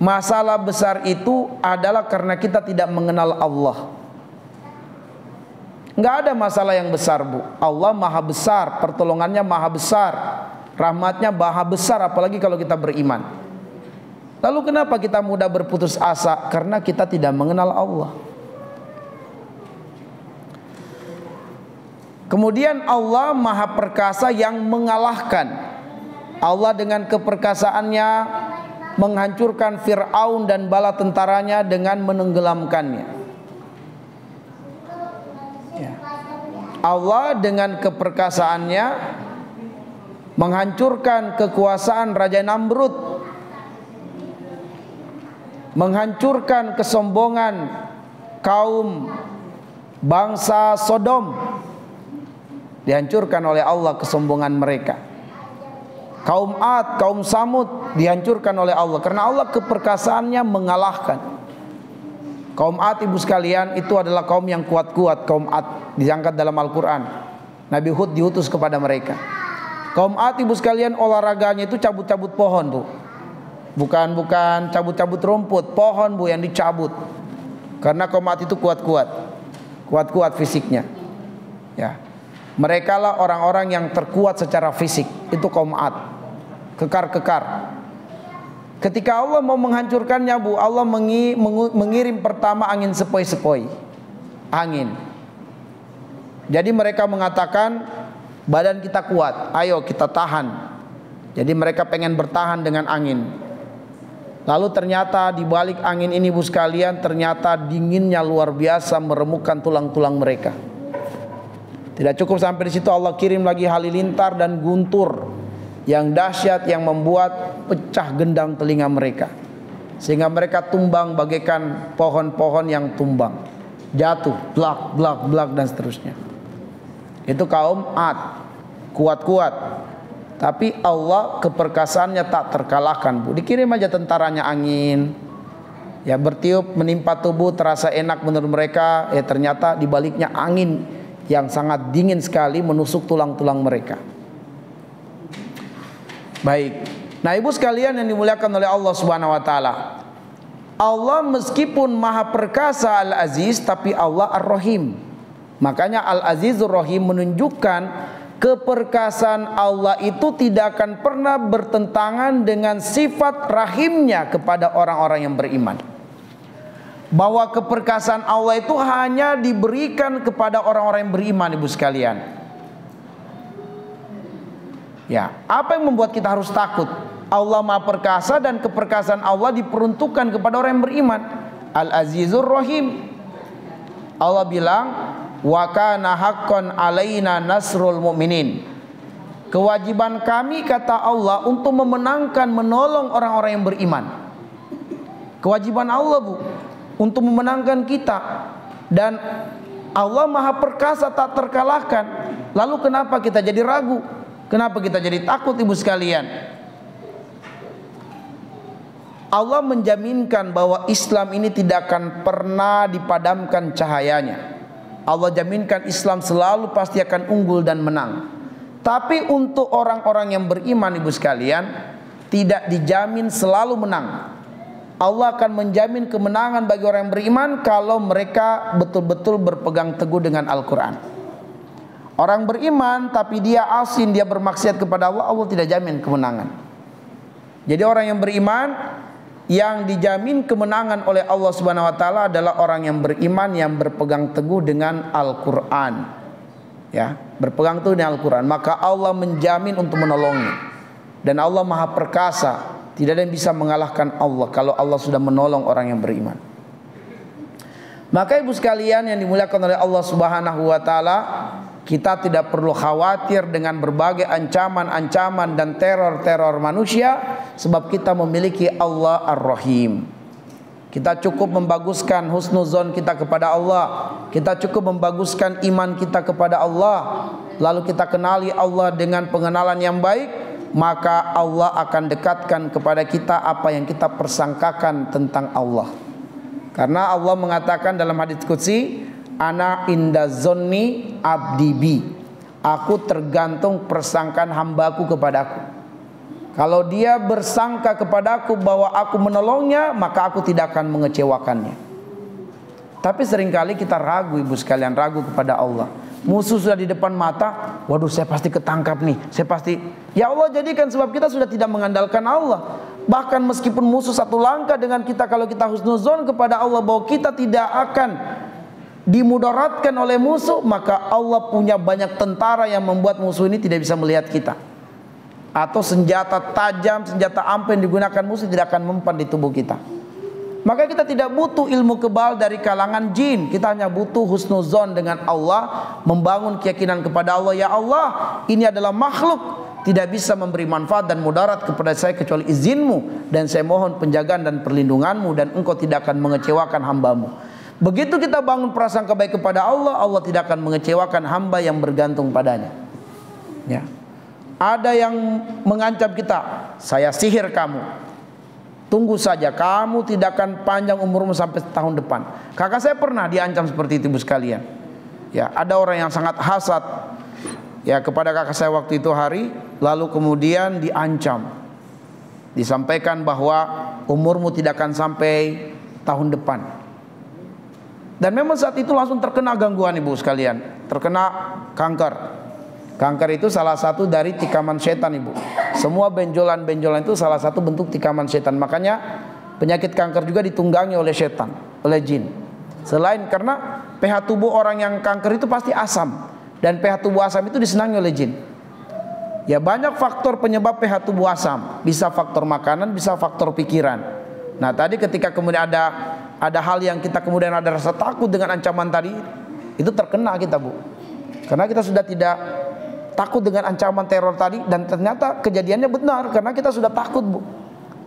masalah besar itu adalah karena kita tidak mengenal Allah. Enggak ada masalah yang besar, Bu. Allah Maha Besar, pertolongannya Maha Besar, rahmatnya Maha Besar, apalagi kalau kita beriman. Lalu kenapa kita mudah berputus asa? Karena kita tidak mengenal Allah. Kemudian Allah Maha Perkasa yang mengalahkan. Allah dengan keperkasaannya menghancurkan Fir'aun dan bala tentaranya dengan menenggelamkannya. Ya. Allah dengan keperkasaannya menghancurkan kekuasaan Raja Namrud, menghancurkan kesombongan kaum bangsa Sodom. Dihancurkan oleh Allah kesombongan mereka. Kaum Ad, kaum Samud dihancurkan oleh Allah karena Allah keperkasaannya mengalahkan. Kaum Ad, ibu sekalian, itu adalah kaum yang kuat-kuat. Kaum Ad diangkat dalam Al-Quran. Nabi Hud diutus kepada mereka. Kaum Ad, ibu sekalian, olahraganya itu cabut-cabut pohon, Bu. Bukan cabut-cabut rumput, pohon, Bu, yang dicabut. Karena kaum Ad itu kuat-kuat. Kuat-kuat fisiknya. Ya. Mereka lah orang-orang yang terkuat secara fisik. Itu kaum Ad. Kekar-kekar. Ketika Allah mau menghancurkannya, Bu, Allah mengirim pertama angin sepoi-sepoi. Angin. Jadi mereka mengatakan, badan kita kuat, ayo kita tahan. Jadi mereka pengen bertahan dengan angin. Lalu ternyata di balik angin ini, Bu sekalian, ternyata dinginnya luar biasa meremukkan tulang-tulang mereka. Tidak cukup sampai di situ, Allah kirim lagi halilintar dan guntur yang dahsyat yang membuat pecah gendang telinga mereka, sehingga mereka tumbang bagaikan pohon-pohon yang tumbang, jatuh, blak, blak, blak, dan seterusnya. Itu kaum Ad. kuat-kuat. Tapi Allah keperkasaannya tak terkalahkan, Bu. Dikirim aja tentaranya angin, ya bertiup menimpa tubuh terasa enak menurut mereka, ternyata dibaliknya angin yang sangat dingin sekali menusuk tulang-tulang mereka. Baik. Nah, ibu sekalian yang dimuliakan oleh Allah Subhanahu wa taala, Allah meskipun Maha Perkasa Al-Aziz, tapi Allah Ar-Rahim. Makanya Al-Azizur Rahim menunjukkan keperkasaan Allah itu tidak akan pernah bertentangan dengan sifat rahimnya kepada orang-orang yang beriman. Bahwa keperkasaan Allah itu hanya diberikan kepada orang-orang yang beriman, ibu sekalian. Ya, apa yang membuat kita harus takut? Allah Maha Perkasa dan keperkasaan Allah diperuntukkan kepada orang yang beriman. Al-Azizur Rahim. Allah bilang, wa kana haqqan alaina nasrul mu'minin. Kewajiban kami, kata Allah, untuk memenangkan, menolong orang-orang yang beriman. Kewajiban Allah, Bu, untuk memenangkan kita. Dan Allah Maha Perkasa, tak terkalahkan. Lalu kenapa kita jadi ragu? Kenapa kita jadi takut, ibu sekalian? Allah menjaminkan bahwa Islam ini tidak akan pernah dipadamkan cahayanya. Allah jaminkan Islam selalu pasti akan unggul dan menang. Tapi untuk orang-orang yang beriman, ibu sekalian, tidak dijamin selalu menang. Allah akan menjamin kemenangan bagi orang yang beriman kalau mereka betul-betul berpegang teguh dengan Al-Quran. Orang beriman tapi dia asin, dia bermaksiat kepada Allah, Allah tidak jamin kemenangan. Jadi orang yang beriman, yang dijamin kemenangan oleh Allah Subhanahu wa taala adalah orang yang beriman yang berpegang teguh dengan Al-Qur'an. Ya, berpegang teguh dengan Al-Qur'an, maka Allah menjamin untuk menolongnya. Dan Allah Maha Perkasa, tidak ada yang bisa mengalahkan Allah kalau Allah sudah menolong orang yang beriman. Maka ibu sekalian yang dimuliakan oleh Allah Subhanahu wa taala, kita tidak perlu khawatir dengan berbagai ancaman-ancaman dan teror-teror manusia, sebab kita memiliki Allah Ar-Rahim. Kita cukup membaguskan husnuzon kita kepada Allah, kita cukup membaguskan iman kita kepada Allah, lalu kita kenali Allah dengan pengenalan yang baik, maka Allah akan dekatkan kepada kita apa yang kita persangkakan tentang Allah. Karena Allah mengatakan dalam hadits qudsi, ana inda zonni abdi bi. Aku tergantung persangkaan hambaku kepadaku. Kalau dia bersangka kepadaku bahwa aku menolongnya, maka aku tidak akan mengecewakannya. Tapi seringkali kita ragu, ibu sekalian, ragu kepada Allah. Musuh sudah di depan mata, waduh saya pasti ketangkap nih, saya pasti. Ya Allah jadikan, sebab kita sudah tidak mengandalkan Allah. Bahkan meskipun musuh satu langkah dengan kita, kalau kita husnuzon kepada Allah bahwa kita tidak akan dimudaratkan oleh musuh, maka Allah punya banyak tentara yang membuat musuh ini tidak bisa melihat kita. Atau senjata tajam, senjata ampuh yang digunakan musuh tidak akan mempan di tubuh kita. Maka kita tidak butuh ilmu kebal dari kalangan jin. Kita hanya butuh husnuzon dengan Allah, membangun keyakinan kepada Allah. Ya Allah, ini adalah makhluk, tidak bisa memberi manfaat dan mudarat kepada saya kecuali izinmu, dan saya mohon penjagaan dan perlindunganmu, dan engkau tidak akan mengecewakan hambamu. Begitu kita bangun prasangka baik kepada Allah, Allah tidak akan mengecewakan hamba yang bergantung padanya. Ya. Ada yang mengancam kita, saya sihir kamu, tunggu saja, kamu tidak akan panjang umurmu sampai tahun depan. Kakak saya pernah diancam seperti itu, ibu sekalian. Ya, ada orang yang sangat hasad ya kepada kakak saya waktu itu hari, lalu kemudian diancam, disampaikan bahwa umurmu tidak akan sampai tahun depan. Dan memang saat itu langsung terkena gangguan, ibu sekalian, terkena kanker. Kanker itu salah satu dari tikaman setan, ibu. Semua benjolan-benjolan itu salah satu bentuk tikaman setan. Makanya penyakit kanker juga ditunggangi oleh setan, oleh jin. Selain karena pH tubuh orang yang kanker itu pasti asam, dan pH tubuh asam itu disenangi oleh jin. Ya, banyak faktor penyebab pH tubuh asam. Bisa faktor makanan, bisa faktor pikiran. Nah, tadi ketika kemudian ada hal yang kita kemudian ada rasa takut dengan ancaman tadi, itu terkena kita, Bu. Karena kita sudah tidak takut dengan ancaman teror tadi, dan ternyata kejadiannya benar karena kita sudah takut, Bu.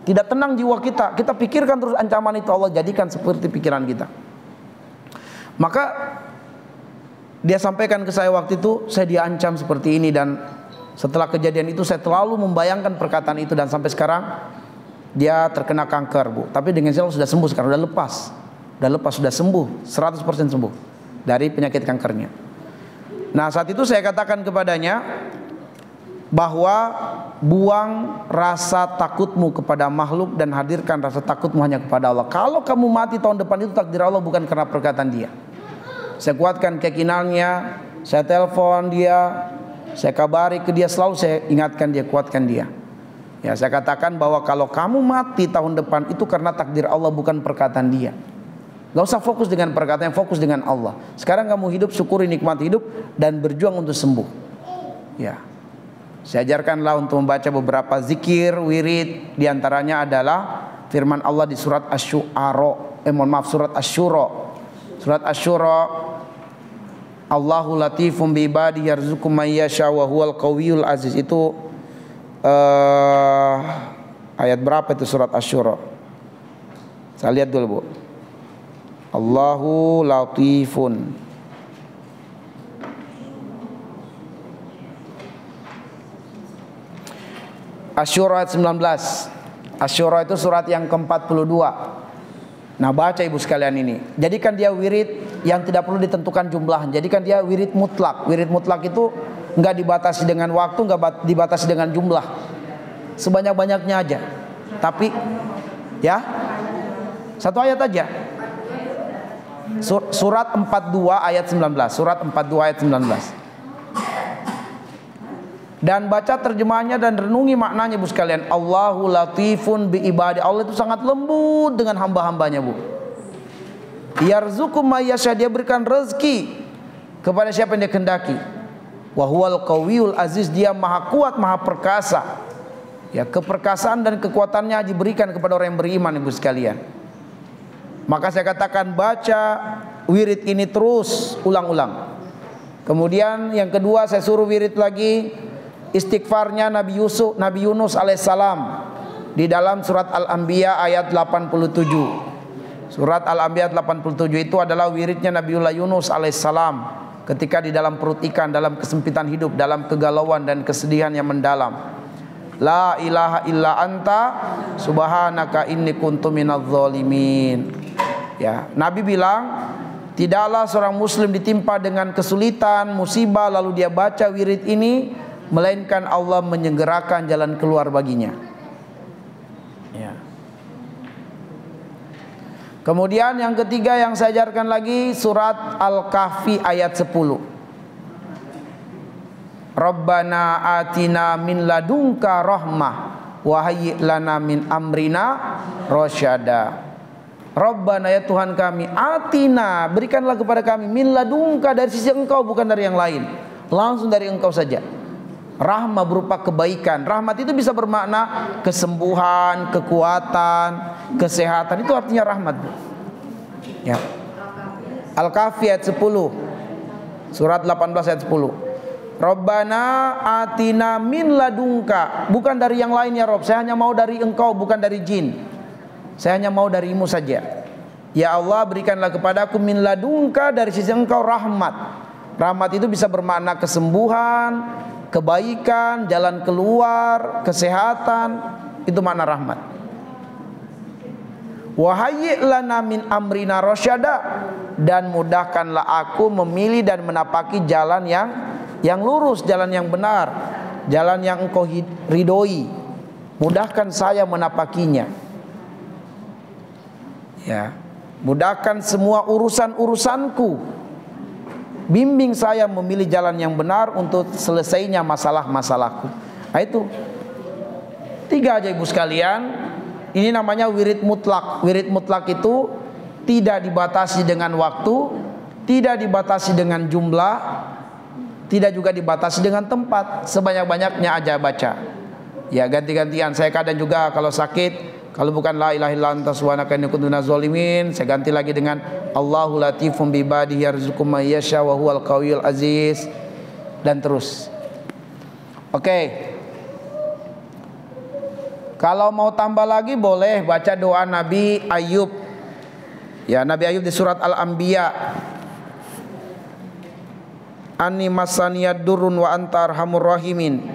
Tidak tenang jiwa kita. Kita pikirkan terus ancaman itu, Allah jadikan seperti pikiran kita. Maka dia sampaikan ke saya waktu itu, saya diancam seperti ini, dan Setelah kejadian itu saya selalu membayangkan perkataan itu, dan sampai sekarang dia terkena kanker, Bu. Tapi dengan Allah sudah sembuh sekarang, sudah lepas, sudah sembuh, 100% sembuh dari penyakit kankernya. Nah, saat itu saya katakan kepadanya bahwa buang rasa takutmu kepada makhluk dan hadirkan rasa takutmu hanya kepada Allah. Kalau kamu mati tahun depan itu takdir Allah, bukan karena perkataan dia. Saya kuatkan keyakinannya, saya telepon dia, saya kabari ke dia, selalu saya ingatkan dia, kuatkan dia. Ya, saya katakan bahwa kalau kamu mati tahun depan itu karena takdir Allah, bukan perkataan dia. Gak usah fokus dengan perkataan, fokus dengan Allah. Sekarang kamu hidup, syukuri nikmat hidup dan berjuang untuk sembuh. Ya, saya ajarkanlah untuk membaca beberapa zikir, wirid. Di antaranya adalah firman Allah di surat surat Asy-Syura. Surat Asy-Syura, Allahu latifum bi ibadihi yarzuqu may yasha wa huwal qawiyul aziz. Itu ayat berapa itu surat Asy-Syura? Saya lihat dulu, Bu. Allahu latifun. Asy-Syura ayat 19. Asy-Syura itu surat yang ke-42. Nah, baca ibu sekalian ini. Jadikan dia wirid yang tidak perlu ditentukan jumlahnya. Jadikan dia wirid mutlak. Wirid mutlak itu enggak dibatasi dengan waktu, enggak dibatasi dengan jumlah. Sebanyak-banyaknya aja. Tapi ya, satu ayat aja. Surat 42 ayat 19. Surat 42 ayat 19. Dan baca terjemahannya dan renungi maknanya, Bu sekalian. Allahu latifun bi ibadi. Allah itu sangat lembut dengan hamba-hambanya, Bu. Yarzuqu may yasha, dia berikan rezeki kepada siapa yang dia kehendaki. Wa huwal qawiyul aziz, dia maha kuat, maha perkasa. Ya, keperkasaan dan kekuatannya diberikan kepada orang yang beriman, Ibu sekalian. Maka saya katakan baca wirid ini terus ulang-ulang. Kemudian yang kedua saya suruh wirid lagi istighfarnya Nabi Yunus alaihissalam di dalam surat Al-Anbiya ayat 87. Surat Al-Anbiya 87 itu adalah wiridnya Nabiullah Yunus alaihissalam ketika di dalam perut ikan, dalam kesempitan hidup, dalam kegalauan dan kesedihan yang mendalam. La ilaha illa anta subhanaka inni kuntu minadz zalimin. Ya, Nabi bilang, tidaklah seorang muslim ditimpa dengan kesulitan, musibah lalu dia baca wirid ini, melainkan Allah menyegerakan jalan keluar baginya. Ya. Kemudian yang ketiga yang saya ajarkan lagi surat Al-Kahfi ayat 10. Rabbana atina min ladunka rahmah wa hayyi' lana min amrina rasyada. Rabbana, ya Tuhan kami, atina, berikanlah kepada kami, min ladunka, dari sisi Engkau, bukan dari yang lain, langsung dari Engkau saja. Rahmah berupa kebaikan. Rahmat itu bisa bermakna kesembuhan, kekuatan, kesehatan. Itu artinya rahmat. Ya. Al-Kahfi ayat 10. Surat 18 ayat 10. Rabbana atina min ladunka, bukan dari yang lain ya Rob. Saya hanya mau dari Engkau, bukan dari jin. Saya hanya mau darimu saja. Ya Allah, berikanlah kepadaku min ladunka, dari sisi Engkau, rahmat. Rahmat itu bisa bermakna kesembuhan, kebaikan, jalan keluar, kesehatan. Itu makna rahmat. Wa hayyi' lana min amrina rasyada, dan mudahkanlah aku memilih dan menapaki jalan yang lurus, jalan yang benar, jalan yang Engkau ridhoi. Mudahkan saya menapakinya. Ya, mudahkan semua urusan-urusanku. Bimbing saya memilih jalan yang benar untuk selesainya masalah-masalahku. Nah, itu 3 aja Ibu sekalian. Ini namanya wirid mutlak. Wirid mutlak itu tidak dibatasi dengan waktu, tidak dibatasi dengan jumlah, tidak juga dibatasi dengan tempat. Sebanyak-banyaknya aja baca. Ya, ganti-gantian. Saya kadang juga kalau sakit, kalau bukan la ilaha illa anta subhanaka inni kuntu minaz zalimin, saya ganti lagi dengan Allahu latifum bi ibadihi yarzuqu may yasha wa huwal qawiyul aziz, dan terus. Oke. Kalau mau tambah lagi boleh baca doa Nabi Ayub. Ya, Nabi Ayub di surat Al-Anbiya. Anni masaniyad durrun wa anta arhamur rahimin.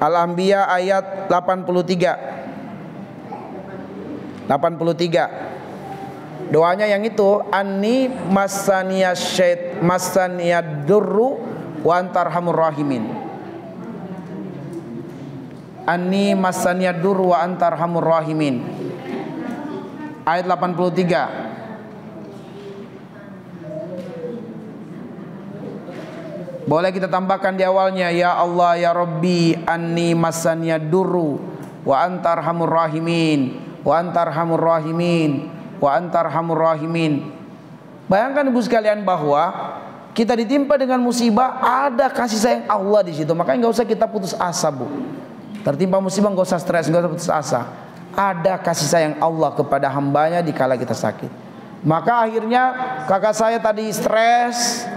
Al-Anbiya ayat 83. Doanya yang itu, anni massaniyad durru wa antarhamur rahimin. Anni massaniyad durru wa antarhamur rahimin. Ayat 83. Boleh kita tambahkan di awalnya, ya Allah ya Rabbi anni massaniyad durru wa antarhamur rahimin wa antarhamur rahimin wa antarhamur rahimin. Bayangkan ibu sekalian bahwa kita ditimpa dengan musibah, ada kasih sayang Allah di situ. Makanya nggak usah kita putus asa, Bu. Tertimpa musibah nggak usah stres, nggak usah putus asa. Ada kasih sayang Allah kepada hambanya di kala kita sakit. Maka akhirnya kakak saya tadi stres,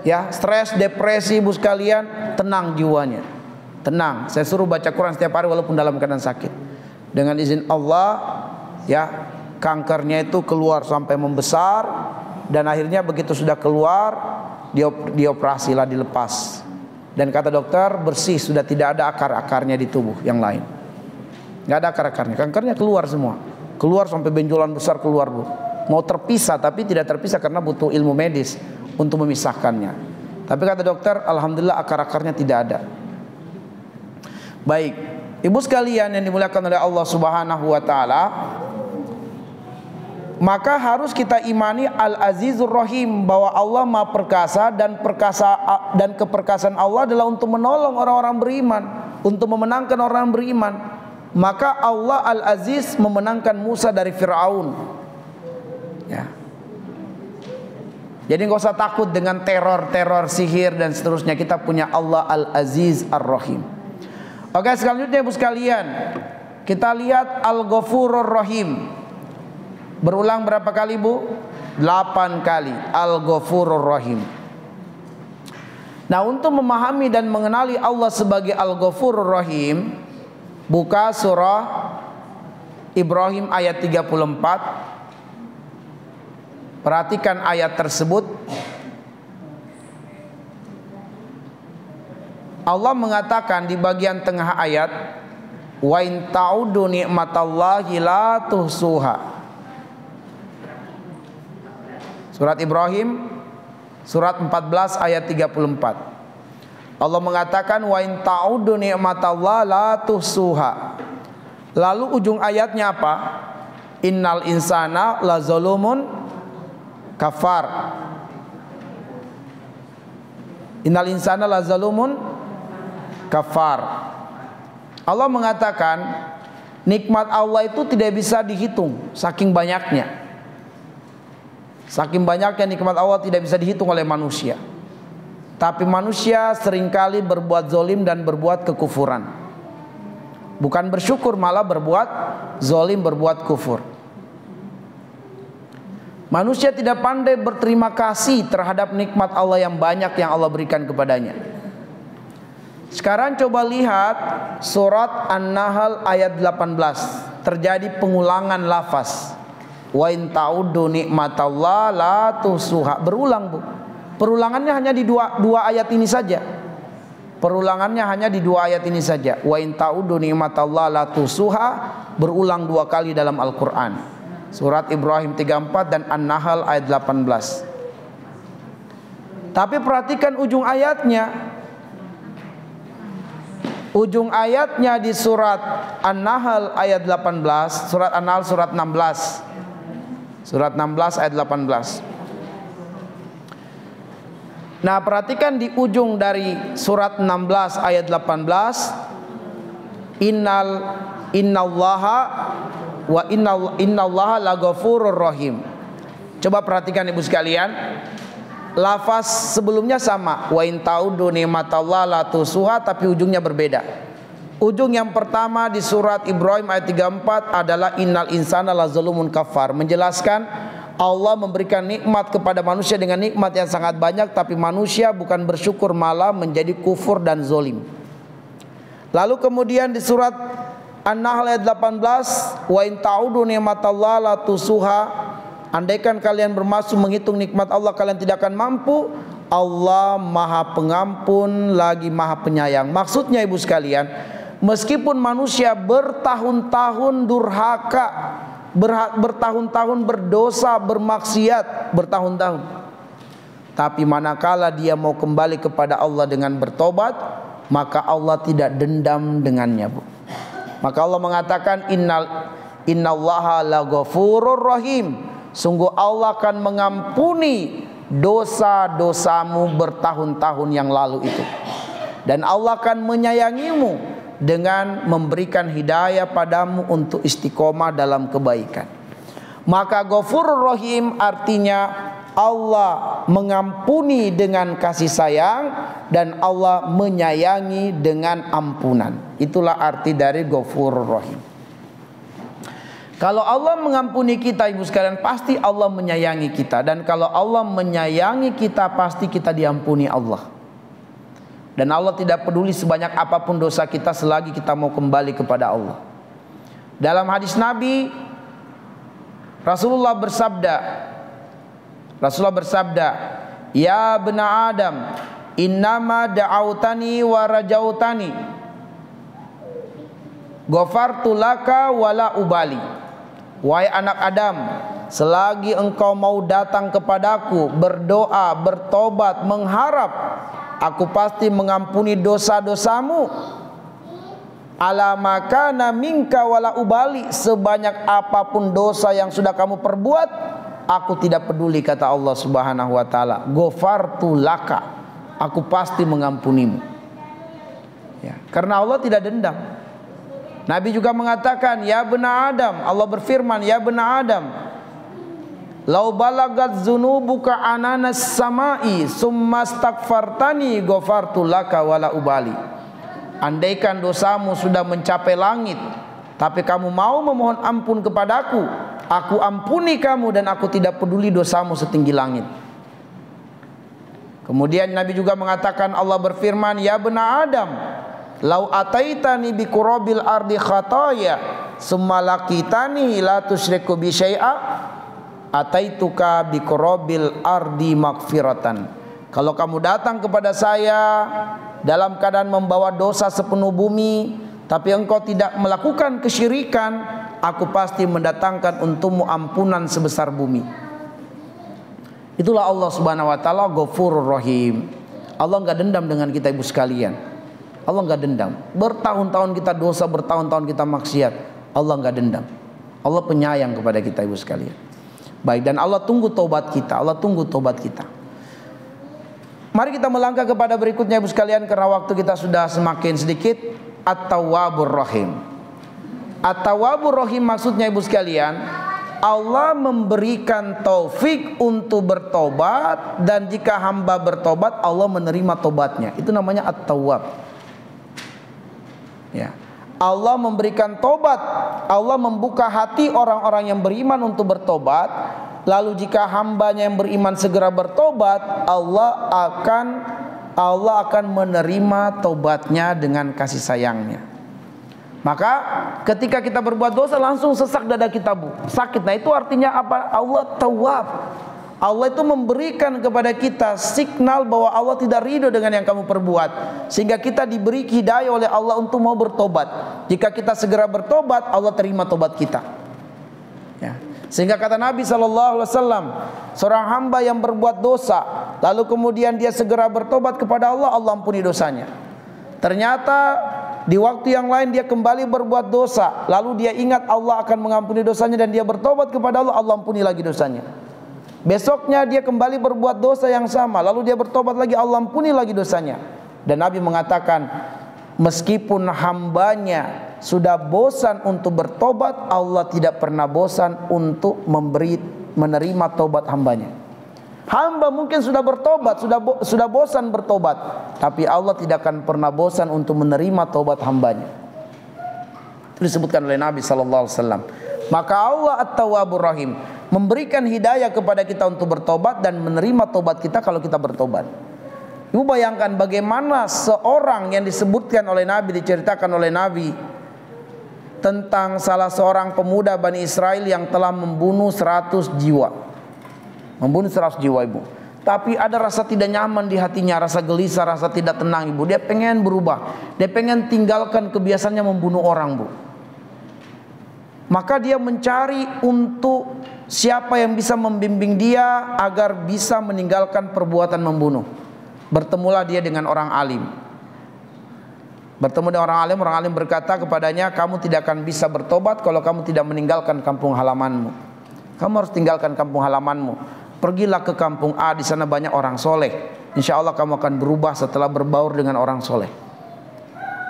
ya stres, depresi, ibu sekalian, tenang jiwanya, tenang. Saya suruh baca Quran setiap hari walaupun dalam keadaan sakit. Dengan izin Allah, ya kankernya itu keluar sampai membesar, dan akhirnya begitu sudah keluar, dioperasi lah, dilepas. Dan kata dokter bersih, sudah tidak ada akar-akarnya di tubuh yang lain, nggak ada akar-akarnya. Kankernya keluar semua, keluar sampai benjolan besar keluar, Bu. Mau terpisah tapi tidak terpisah karena butuh ilmu medis untuk memisahkannya. Tapi kata dokter, alhamdulillah akar-akarnya tidak ada. Baik, ibu sekalian yang dimuliakan oleh Allah Subhanahu wa taala, maka harus kita imani Al-Azizur Rahim, bahwa Allah Maha Perkasa, dan keperkasaan Allah adalah untuk menolong orang-orang beriman, untuk memenangkan orang beriman. Maka Allah Al-Aziz memenangkan Musa dari Fir'aun, ya. Jadi nggak usah takut dengan teror sihir dan seterusnya. Kita punya Allah Al-Aziz Ar-Rahim. Oke, selanjutnya ibu sekalian, kita lihat Al-Ghafurur Rahim. Berulang berapa kali, Bu? 8 kali. Al-Ghafurur Rahim. Nah, untuk memahami dan mengenali Allah sebagai Al-Ghafurur Rahim, buka surah Ibrahim ayat 34. Perhatikan ayat tersebut. Allah mengatakan di bagian tengah ayat, wa in ta'udu ni'matallahi la tuhsuha. Surat Ibrahim surat 14 ayat 34. Allah mengatakan wa in ta'udu ni'matallahi la tuhsuha. Lalu ujung ayatnya apa? Innal insana la zalumun kafar. Innal insana la zalumun kafar. Allah mengatakan nikmat Allah itu tidak bisa dihitung, saking banyaknya. Saking banyaknya nikmat Allah tidak bisa dihitung oleh manusia. Tapi manusia seringkali berbuat zolim dan berbuat kekufuran. Bukan bersyukur, malah berbuat zolim, berbuat kufur. Manusia tidak pandai berterima kasih terhadap nikmat Allah yang banyak yang Allah berikan kepadanya. Sekarang coba lihat surat An-Nahl ayat 18. Terjadi pengulangan lafaz. Wa in ta'uddu nikmatallah la tuhsuha. Berulang, Bu. Perulangannya hanya di dua ayat ini saja. Perulangannya hanya di 2 ayat ini saja. Wa in ta'uddu nikmatallah la tuhsuha, berulang 2 kali dalam Al-Qur'an. Surat Ibrahim 34 dan An-Nahl ayat 18. Tapi perhatikan ujung ayatnya. Ujung ayatnya di surat An-Nahl ayat 18, surat An-Nahl surat 16. Surat 16 ayat 18. Nah, perhatikan di ujung dari surat 16 ayat 18. Innallaha wa innallaha laghafurur rahim. Coba perhatikan ibu sekalian. Lafaz sebelumnya sama, wa in ta'udu ni'matallahi la tuhsuha, tapi ujungnya berbeda. Ujung yang pertama di surat Ibrahim ayat 34 adalah innal insana lazalumun kafar, menjelaskan Allah memberikan nikmat kepada manusia dengan nikmat yang sangat banyak, tapi manusia bukan bersyukur, malah menjadi kufur dan zolim. Lalu kemudian di surat An-Nahl ayat 18, wa in ta'udu ni'matallahi la tuhsuha, andaikan kalian bermaksud menghitung nikmat Allah, kalian tidak akan mampu. Allah Maha Pengampun lagi Maha Penyayang. Maksudnya ibu sekalian, Meskipun manusia bertahun-tahun durhaka, bertahun-tahun berdosa, bermaksiat, bertahun-tahun, tapi manakala dia mau kembali kepada Allah dengan bertobat, maka Allah tidak dendam dengannya, Bu. Maka Allah mengatakan innallaha laghafurur rahim. Sungguh Allah akan mengampuni dosa-dosamu bertahun-tahun yang lalu itu. Dan Allah akan menyayangimu dengan memberikan hidayah padamu untuk istiqomah dalam kebaikan. Maka Ghafurur Rahim artinya Allah mengampuni dengan kasih sayang dan Allah menyayangi dengan ampunan. Itulah arti dari Ghafurur Rahim. Kalau Allah mengampuni kita, ibu sekalian, pasti Allah menyayangi kita. Dan kalau Allah menyayangi kita, pasti kita diampuni Allah. Dan Allah tidak peduli sebanyak apapun dosa kita selagi kita mau kembali kepada Allah. Dalam hadis Nabi, Rasulullah bersabda, "Ya bena Adam, innama da'autani wa rajautani, ghafartu laka wala ubali." Wahai anak Adam, selagi engkau mau datang kepadaku, berdoa, bertobat, mengharap, aku pasti mengampuni dosa-dosamu. Ala makana minka wala ubali, sebanyak apapun dosa yang sudah kamu perbuat, aku tidak peduli, kata Allah Subhanahu wa taala. Ghafartu laka, aku pasti mengampunimu. Ya, karena Allah tidak dendam. Nabi juga mengatakan, ya bena Adam, Allah berfirman, ya bena Adam, lau balagat zunubuka ananas samai summa astaghfartani ghafartu laka wala ubali. Andaikan dosamu sudah mencapai langit, tapi kamu mau memohon ampun kepadaku, aku ampuni kamu dan aku tidak peduli dosamu setinggi langit. Kemudian Nabi juga mengatakan, Allah berfirman, ya bena Adam, lau ataitani bi qurabil ardi khataya summa laqitani la tusyriku bi syai'a ataituka bi qurabil ardi maghfiratan. Kalau kamu datang kepada saya dalam keadaan membawa dosa sepenuh bumi, tapi engkau tidak melakukan kesyirikan, aku pasti mendatangkan untukmu ampunan sebesar bumi. Itulah Allah Subhanahu wa taala Ghafurur Rahim. Allah enggak dendam dengan kita, ibu sekalian. Allah enggak dendam. Bertahun-tahun kita dosa, bertahun-tahun kita maksiat, Allah enggak dendam. Allah penyayang kepada kita, ibu sekalian. Baik, dan Allah tunggu taubat kita. Allah tunggu taubat kita. Mari kita melangkah kepada berikutnya, ibu sekalian, karena waktu kita sudah semakin sedikit. At-Tawwabur Rahim. At-Tawwabur Rahim maksudnya, ibu sekalian, Allah memberikan taufik untuk bertobat, dan jika hamba bertobat, Allah menerima tobatnya. Itu namanya At-Tawwab. Ya. Allah memberikan tobat, Allah membuka hati orang-orang yang beriman untuk bertobat. Lalu jika hambanya yang beriman segera bertobat, Allah akan menerima tobatnya dengan kasih sayangnya. Maka ketika kita berbuat dosa, langsung sesak dada kita, Bu, sakit. Nah itu artinya apa? Allah Tawwab. Allah itu memberikan kepada kita signal bahwa Allah tidak ridho dengan yang kamu perbuat, sehingga kita diberi hidayah oleh Allah untuk mau bertobat. Jika kita segera bertobat, Allah terima tobat kita. Ya. Sehingga kata Nabi SAW, seorang hamba yang berbuat dosa, lalu kemudian dia segera bertobat kepada Allah, Allah ampuni dosanya. Ternyata di waktu yang lain dia kembali berbuat dosa, lalu dia ingat Allah akan mengampuni dosanya dan dia bertobat kepada Allah, Allah ampuni lagi dosanya. Besoknya dia kembali berbuat dosa yang sama, lalu dia bertobat lagi, Allah ampuni lagi dosanya. Dan Nabi mengatakan, meskipun hambanya sudah bosan untuk bertobat, Allah tidak pernah bosan untuk menerima tobat hambanya. Hamba mungkin sudah bertobat, sudah bosan bertobat, tapi Allah tidak akan pernah bosan untuk menerima tobat hambanya. Itu disebutkan oleh Nabi SAW. Maka Allah At-Tawwabur Rahim, memberikan hidayah kepada kita untuk bertobat dan menerima tobat kita kalau kita bertobat. Ibu bayangkan bagaimana seorang yang disebutkan oleh Nabi, diceritakan oleh Nabi tentang salah seorang pemuda Bani Israel yang telah membunuh 100 jiwa. Membunuh 100 jiwa, ibu. tapi ada rasa tidak nyaman di hatinya, rasa gelisah, rasa tidak tenang, Ibu. Dia pengen berubah, dia pengen tinggalkan kebiasaannya membunuh orang, Bu. Maka dia mencari untuk siapa yang bisa membimbing dia agar bisa meninggalkan perbuatan membunuh. Bertemulah dia dengan orang alim. Bertemu dengan orang alim berkata kepadanya, kamu tidak akan bisa bertobat kalau kamu tidak meninggalkan kampung halamanmu. Kamu harus tinggalkan kampung halamanmu. Pergilah ke kampung A, di sana banyak orang soleh. Insya Allah kamu akan berubah setelah berbaur dengan orang soleh.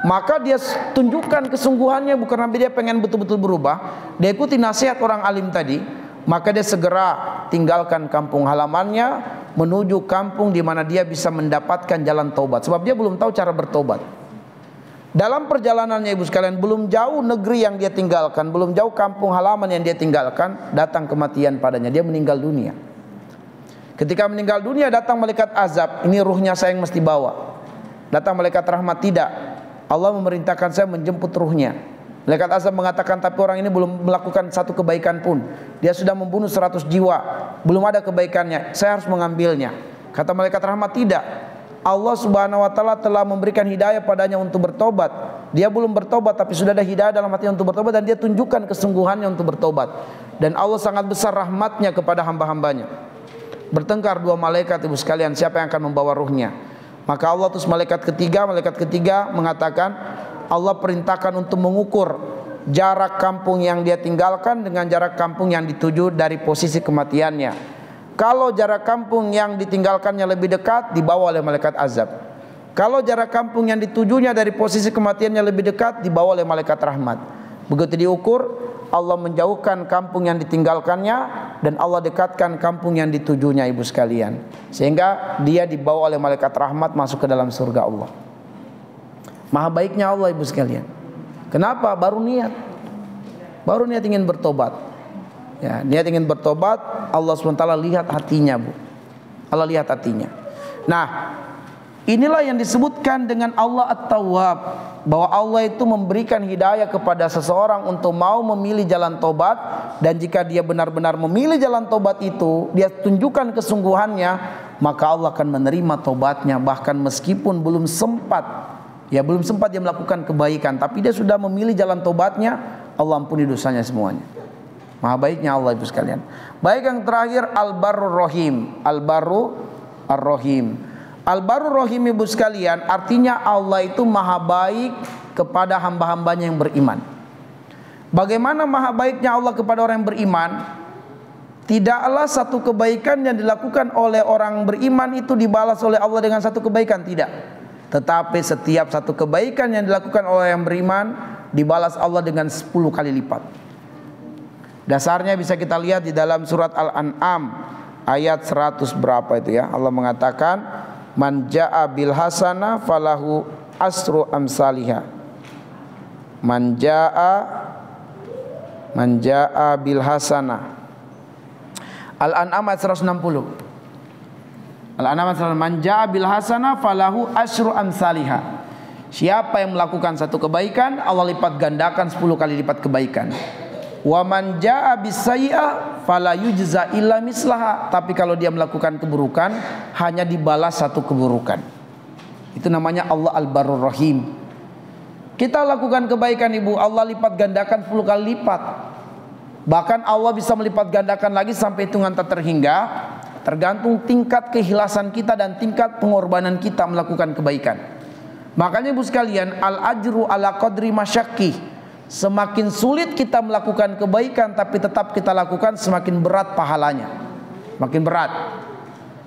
Maka dia tunjukkan kesungguhannya, bukan karena dia pengen betul-betul berubah. Dia ikuti nasihat orang alim tadi. Maka dia segera tinggalkan kampung halamannya, menuju kampung di mana dia bisa mendapatkan jalan taubat. Sebab dia belum tahu cara bertobat. Dalam perjalanannya, Ibu sekalian, belum jauh negeri yang dia tinggalkan, belum jauh kampung halaman yang dia tinggalkan, datang kematian padanya. Dia meninggal dunia. Ketika meninggal dunia, datang malaikat azab. Ini ruhnya saya yang mesti bawa. Datang malaikat rahmat, tidak. Allah memerintahkan saya menjemput ruhnya. Malaikat azab mengatakan, tapi orang ini belum melakukan satu kebaikan pun. Dia sudah membunuh 100 jiwa, belum ada kebaikannya. Saya harus mengambilnya. Kata malaikat rahmat, tidak. Allah subhanahu wa ta'ala telah memberikan hidayah padanya untuk bertobat. Dia belum bertobat, tapi sudah ada hidayah dalam hatinya untuk bertobat, dan dia tunjukkan kesungguhannya untuk bertobat. Dan Allah sangat besar rahmatnya kepada hamba-hambanya. Bertengkar dua malaikat, Ibu sekalian, siapa yang akan membawa ruhnya. Maka Allah terus malaikat ketiga mengatakan, Allah perintahkan untuk mengukur jarak kampung yang dia tinggalkan dengan jarak kampung yang dituju dari posisi kematiannya. Kalau jarak kampung yang ditinggalkannya lebih dekat, dibawa oleh malaikat azab. Kalau jarak kampung yang ditujunya dari posisi kematiannya lebih dekat, dibawa oleh malaikat rahmat. Begitu diukur, Allah menjauhkan kampung yang ditinggalkannya dan Allah dekatkan kampung yang ditujunya, Ibu sekalian. Sehingga dia dibawa oleh malaikat rahmat masuk ke dalam surga Allah. Maha baiknya Allah, Ibu sekalian. Kenapa? Baru niat ingin bertobat. Ya, niat ingin bertobat, Allah SWT lihat hatinya, Bu. Allah lihat hatinya. Nah, inilah yang disebutkan dengan Allah At-Tawwab, bahwa Allah itu memberikan hidayah kepada seseorang untuk mau memilih jalan tobat. Dan jika dia benar-benar memilih jalan tobat itu, dia tunjukkan kesungguhannya, maka Allah akan menerima tobatnya. Bahkan meskipun belum sempat dia melakukan kebaikan, tapi dia sudah memilih jalan tobatnya, Allah ampuni dosanya semuanya. Maha baiknya Allah, Ibu sekalian. Baik, yang terakhir, Al-Barrur Rahim. Al-Barru Ar-Rahim. Al-Barrur Rahim, Ibu sekalian, artinya Allah itu maha baik kepada hamba-hambanya yang beriman. Bagaimana maha baiknya Allah kepada orang yang beriman? Tidaklah satu kebaikan yang dilakukan oleh orang beriman itu dibalas oleh Allah dengan satu kebaikan, tidak. Tetapi setiap satu kebaikan yang dilakukan oleh yang beriman, dibalas Allah dengan 10 kali lipat. Dasarnya bisa kita lihat di dalam surat Al-An'am ayat 100 berapa itu ya. Allah mengatakan, man jaa bil hasanah falahu asru amsalihha. Man jaa bil hasanah. Al-An'am ayat 160. Al-An'am ayat 160. Man jaa bil hasanah falahu asru amsalihha. Siapa yang melakukan satu kebaikan, Allah lipat gandakan 10 kali lipat kebaikan. Wa man jaa bis sayyi'ah fala yujza illa mislaha. Tapi kalau dia melakukan keburukan, hanya dibalas satu keburukan. Itu namanya Allah Al-Barrur Rahim. Kita lakukan kebaikan, Ibu, Allah lipat gandakan 10 kali lipat. Bahkan Allah bisa melipat gandakan lagi sampai hitungan tak terhingga, tergantung tingkat keikhlasan kita dan tingkat pengorbanan kita melakukan kebaikan. Makanya, Ibu sekalian, al-ajru ala qadri masyaqqih. Semakin sulit kita melakukan kebaikan tapi tetap kita lakukan, semakin berat pahalanya. Makin berat.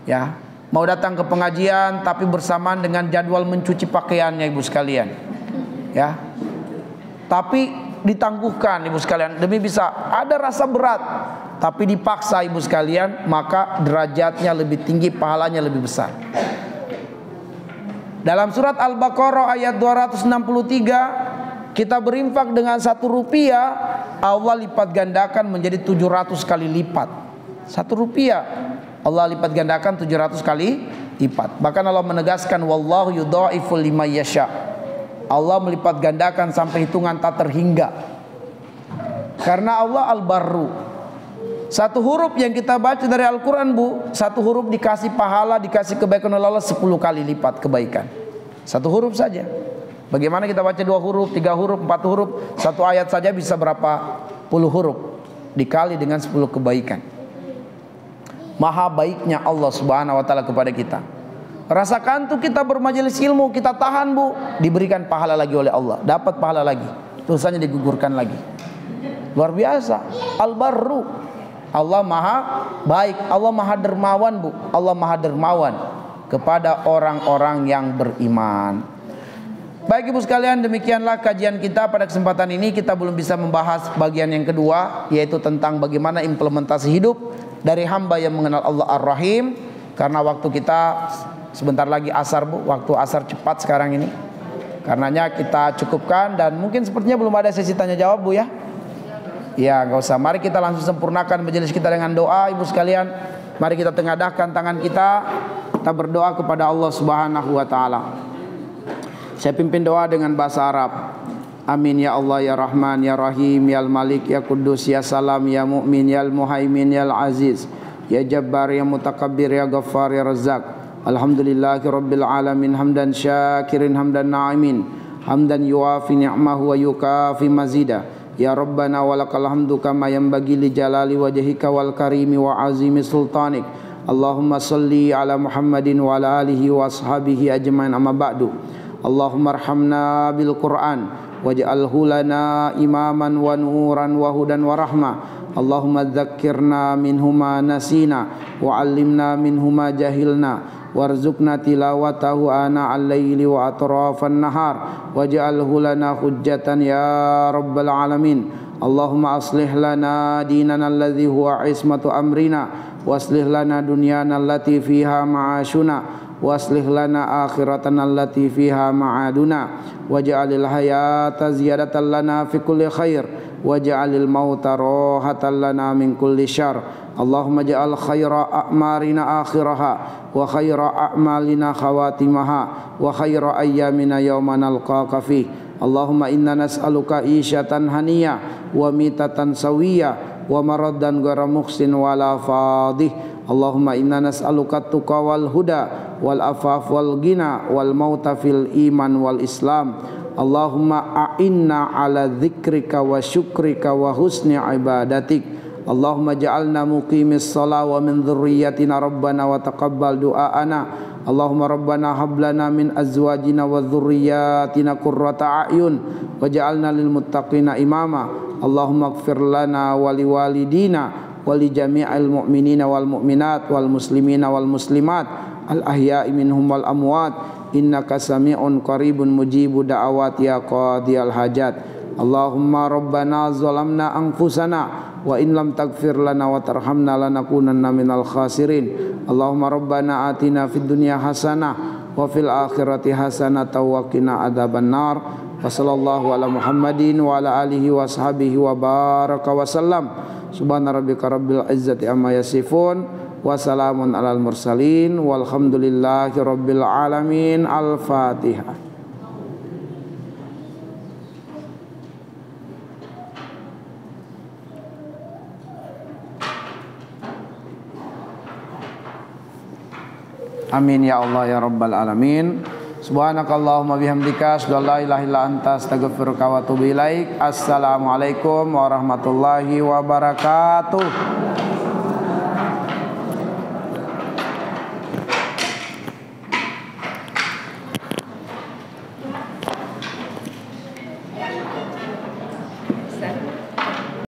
Ya, mau datang ke pengajian tapi bersamaan dengan jadwal mencuci pakaiannya, Ibu sekalian. Ya. Tapi ditangguhkan, Ibu sekalian, demi bisa, ada rasa berat tapi dipaksa, Ibu sekalian, maka derajatnya lebih tinggi, pahalanya lebih besar. Dalam surat Al-Baqarah ayat 263, kita berinfak dengan 1 rupiah, Allah lipat gandakan menjadi 700 kali lipat. 1 rupiah Allah lipat gandakan 700 kali lipat. Bahkan Allah menegaskan, wallahu yudha'ifu liman yasha. Allah melipat gandakan sampai hitungan tak terhingga. Karena Allah Al-Barru, Satu huruf yang kita baca dari Al-Quran, Bu, satu huruf dikasih pahala, dikasih kebaikan oleh Allah 10 kali lipat kebaikan. Satu huruf saja. Bagaimana kita baca 2 huruf, 3 huruf, 4 huruf, satu ayat saja bisa berapa puluh huruf dikali dengan 10 kebaikan. Maha baiknya Allah Subhanahu wa taala kepada kita. Rasakan tuh kita bermajelis ilmu, kita tahan, Bu, diberikan pahala lagi oleh Allah, dapat pahala lagi, dosanya digugurkan lagi. Luar biasa. Al-Barru, Allah maha baik, Allah maha dermawan, Bu. Allah maha dermawan kepada orang-orang yang beriman. Baik Ibu sekalian, demikianlah kajian kita pada kesempatan ini. Kita belum bisa membahas bagian yang kedua, yaitu tentang bagaimana implementasi hidup dari hamba yang mengenal Allah Ar-Rahim. Karena waktu kita sebentar lagi asar, Bu, waktu asar cepat sekarang ini. Karenanya kita cukupkan, dan mungkin sepertinya belum ada sesi tanya jawab, Bu, ya. Ya, nggak usah. Mari kita langsung sempurnakan majelis kita dengan doa, Ibu sekalian. Mari kita tengadahkan tangan kita berdoa kepada Allah Subhanahu wa taala. Saya pimpin doa dengan bahasa Arab. Amin ya Allah ya Rahman ya Rahim ya Malik ya Kudus ya Salam ya Mu'min ya Muhaimin ya Aziz ya Jabbar ya Mutakabbir ya Ghaffar ya Razzaq. Alhamdulillahi Rabbil Alamin, hamdan syakirin hamdan na'imin, hamdan yuafi ni'mahu wa yukafi mazidah. Ya Rabbana walakal hamdu kama yanbaghi li jalali wajhika wal karimi wa azimi sultanik. Allahumma salli ala Muhammadin wa ala alihi wa ashabihi ajmain, amma ba'du. Allahumma arhamna bil Qur'an waj'alhu lana imaman wa nuran wa hudan wa rahmah. Allahumma dzakkirna minhuma nasina wa 'allimna minhuma jahilna warzuqna tilawatahu ana al-laili wa atrafan nahar waj'alhu lana hujjatan ya rabbal alamin. Allahumma aslih lana dinana alladhi huwa ismatu amrina waslih lana dunyana allati fiha ma'ashuna waslih lana akhiratana allati fiha ma'aduna waj'alil hayata ziyadatan lana fi kulli khair waj'alil mauta rahatan lana min kulli syarr. Allahumma ja'al khaira a'marina akhiraha wa khaira a'malina khawatimaha wa khaira ayyamina yawma nalqaka fi. Allahumma inna nas'aluka isyatan haniyah wa mitatan sawiyah wa maradan ghayra muhsin wala fadih. Allahumma inna nas'aluka tuqa wal huda wal afaf wal ghina wal mauta fil iman wal islam. Allahumma a'inna ala dzikrika wa syukrika wa husni ibadatik. Allahumma ja'alna muqimis shalah wa min dzurriyyatina rabbana wa taqabbal du'aana. Allahumma rabbana hab lana min azwajina wa dzurriyyatina qurrata a'yun waj'alna lil muttaqina imama. Allahumma ighfir lana wa liwalidina wa li jami'il mu'minina wal mu'minat wal muslimina wal muslimat al ahya'i minhum wal amwat innaka sami'un qaribun mujibu da'awat ya qadiyal hajat. Allahumma rabbana zalamna anfusana wa in lam taghfir lana wa tarhamna lanakunanna minal khasirin. Allahumma rabbana atina fid dunya hasanah wa fil akhirati hasanah wa qina adzabannar. Wa sallallahu ala Muhammadin wa ala alihi wa sahbihi wa baraka wa sallam. Subhana rabbika rabbil izzati amma yasifun wa salamun alal mursalin walhamdulillahi rabbil alamin. Al-Fatihah. Amin ya Allah ya rabbal alamin. Subhanakallahumma bihamdika asyhadu an la ilaha illa anta astaghfiruka wa atubu ilaik. Assalamualaikum warahmatullahi wabarakatuh.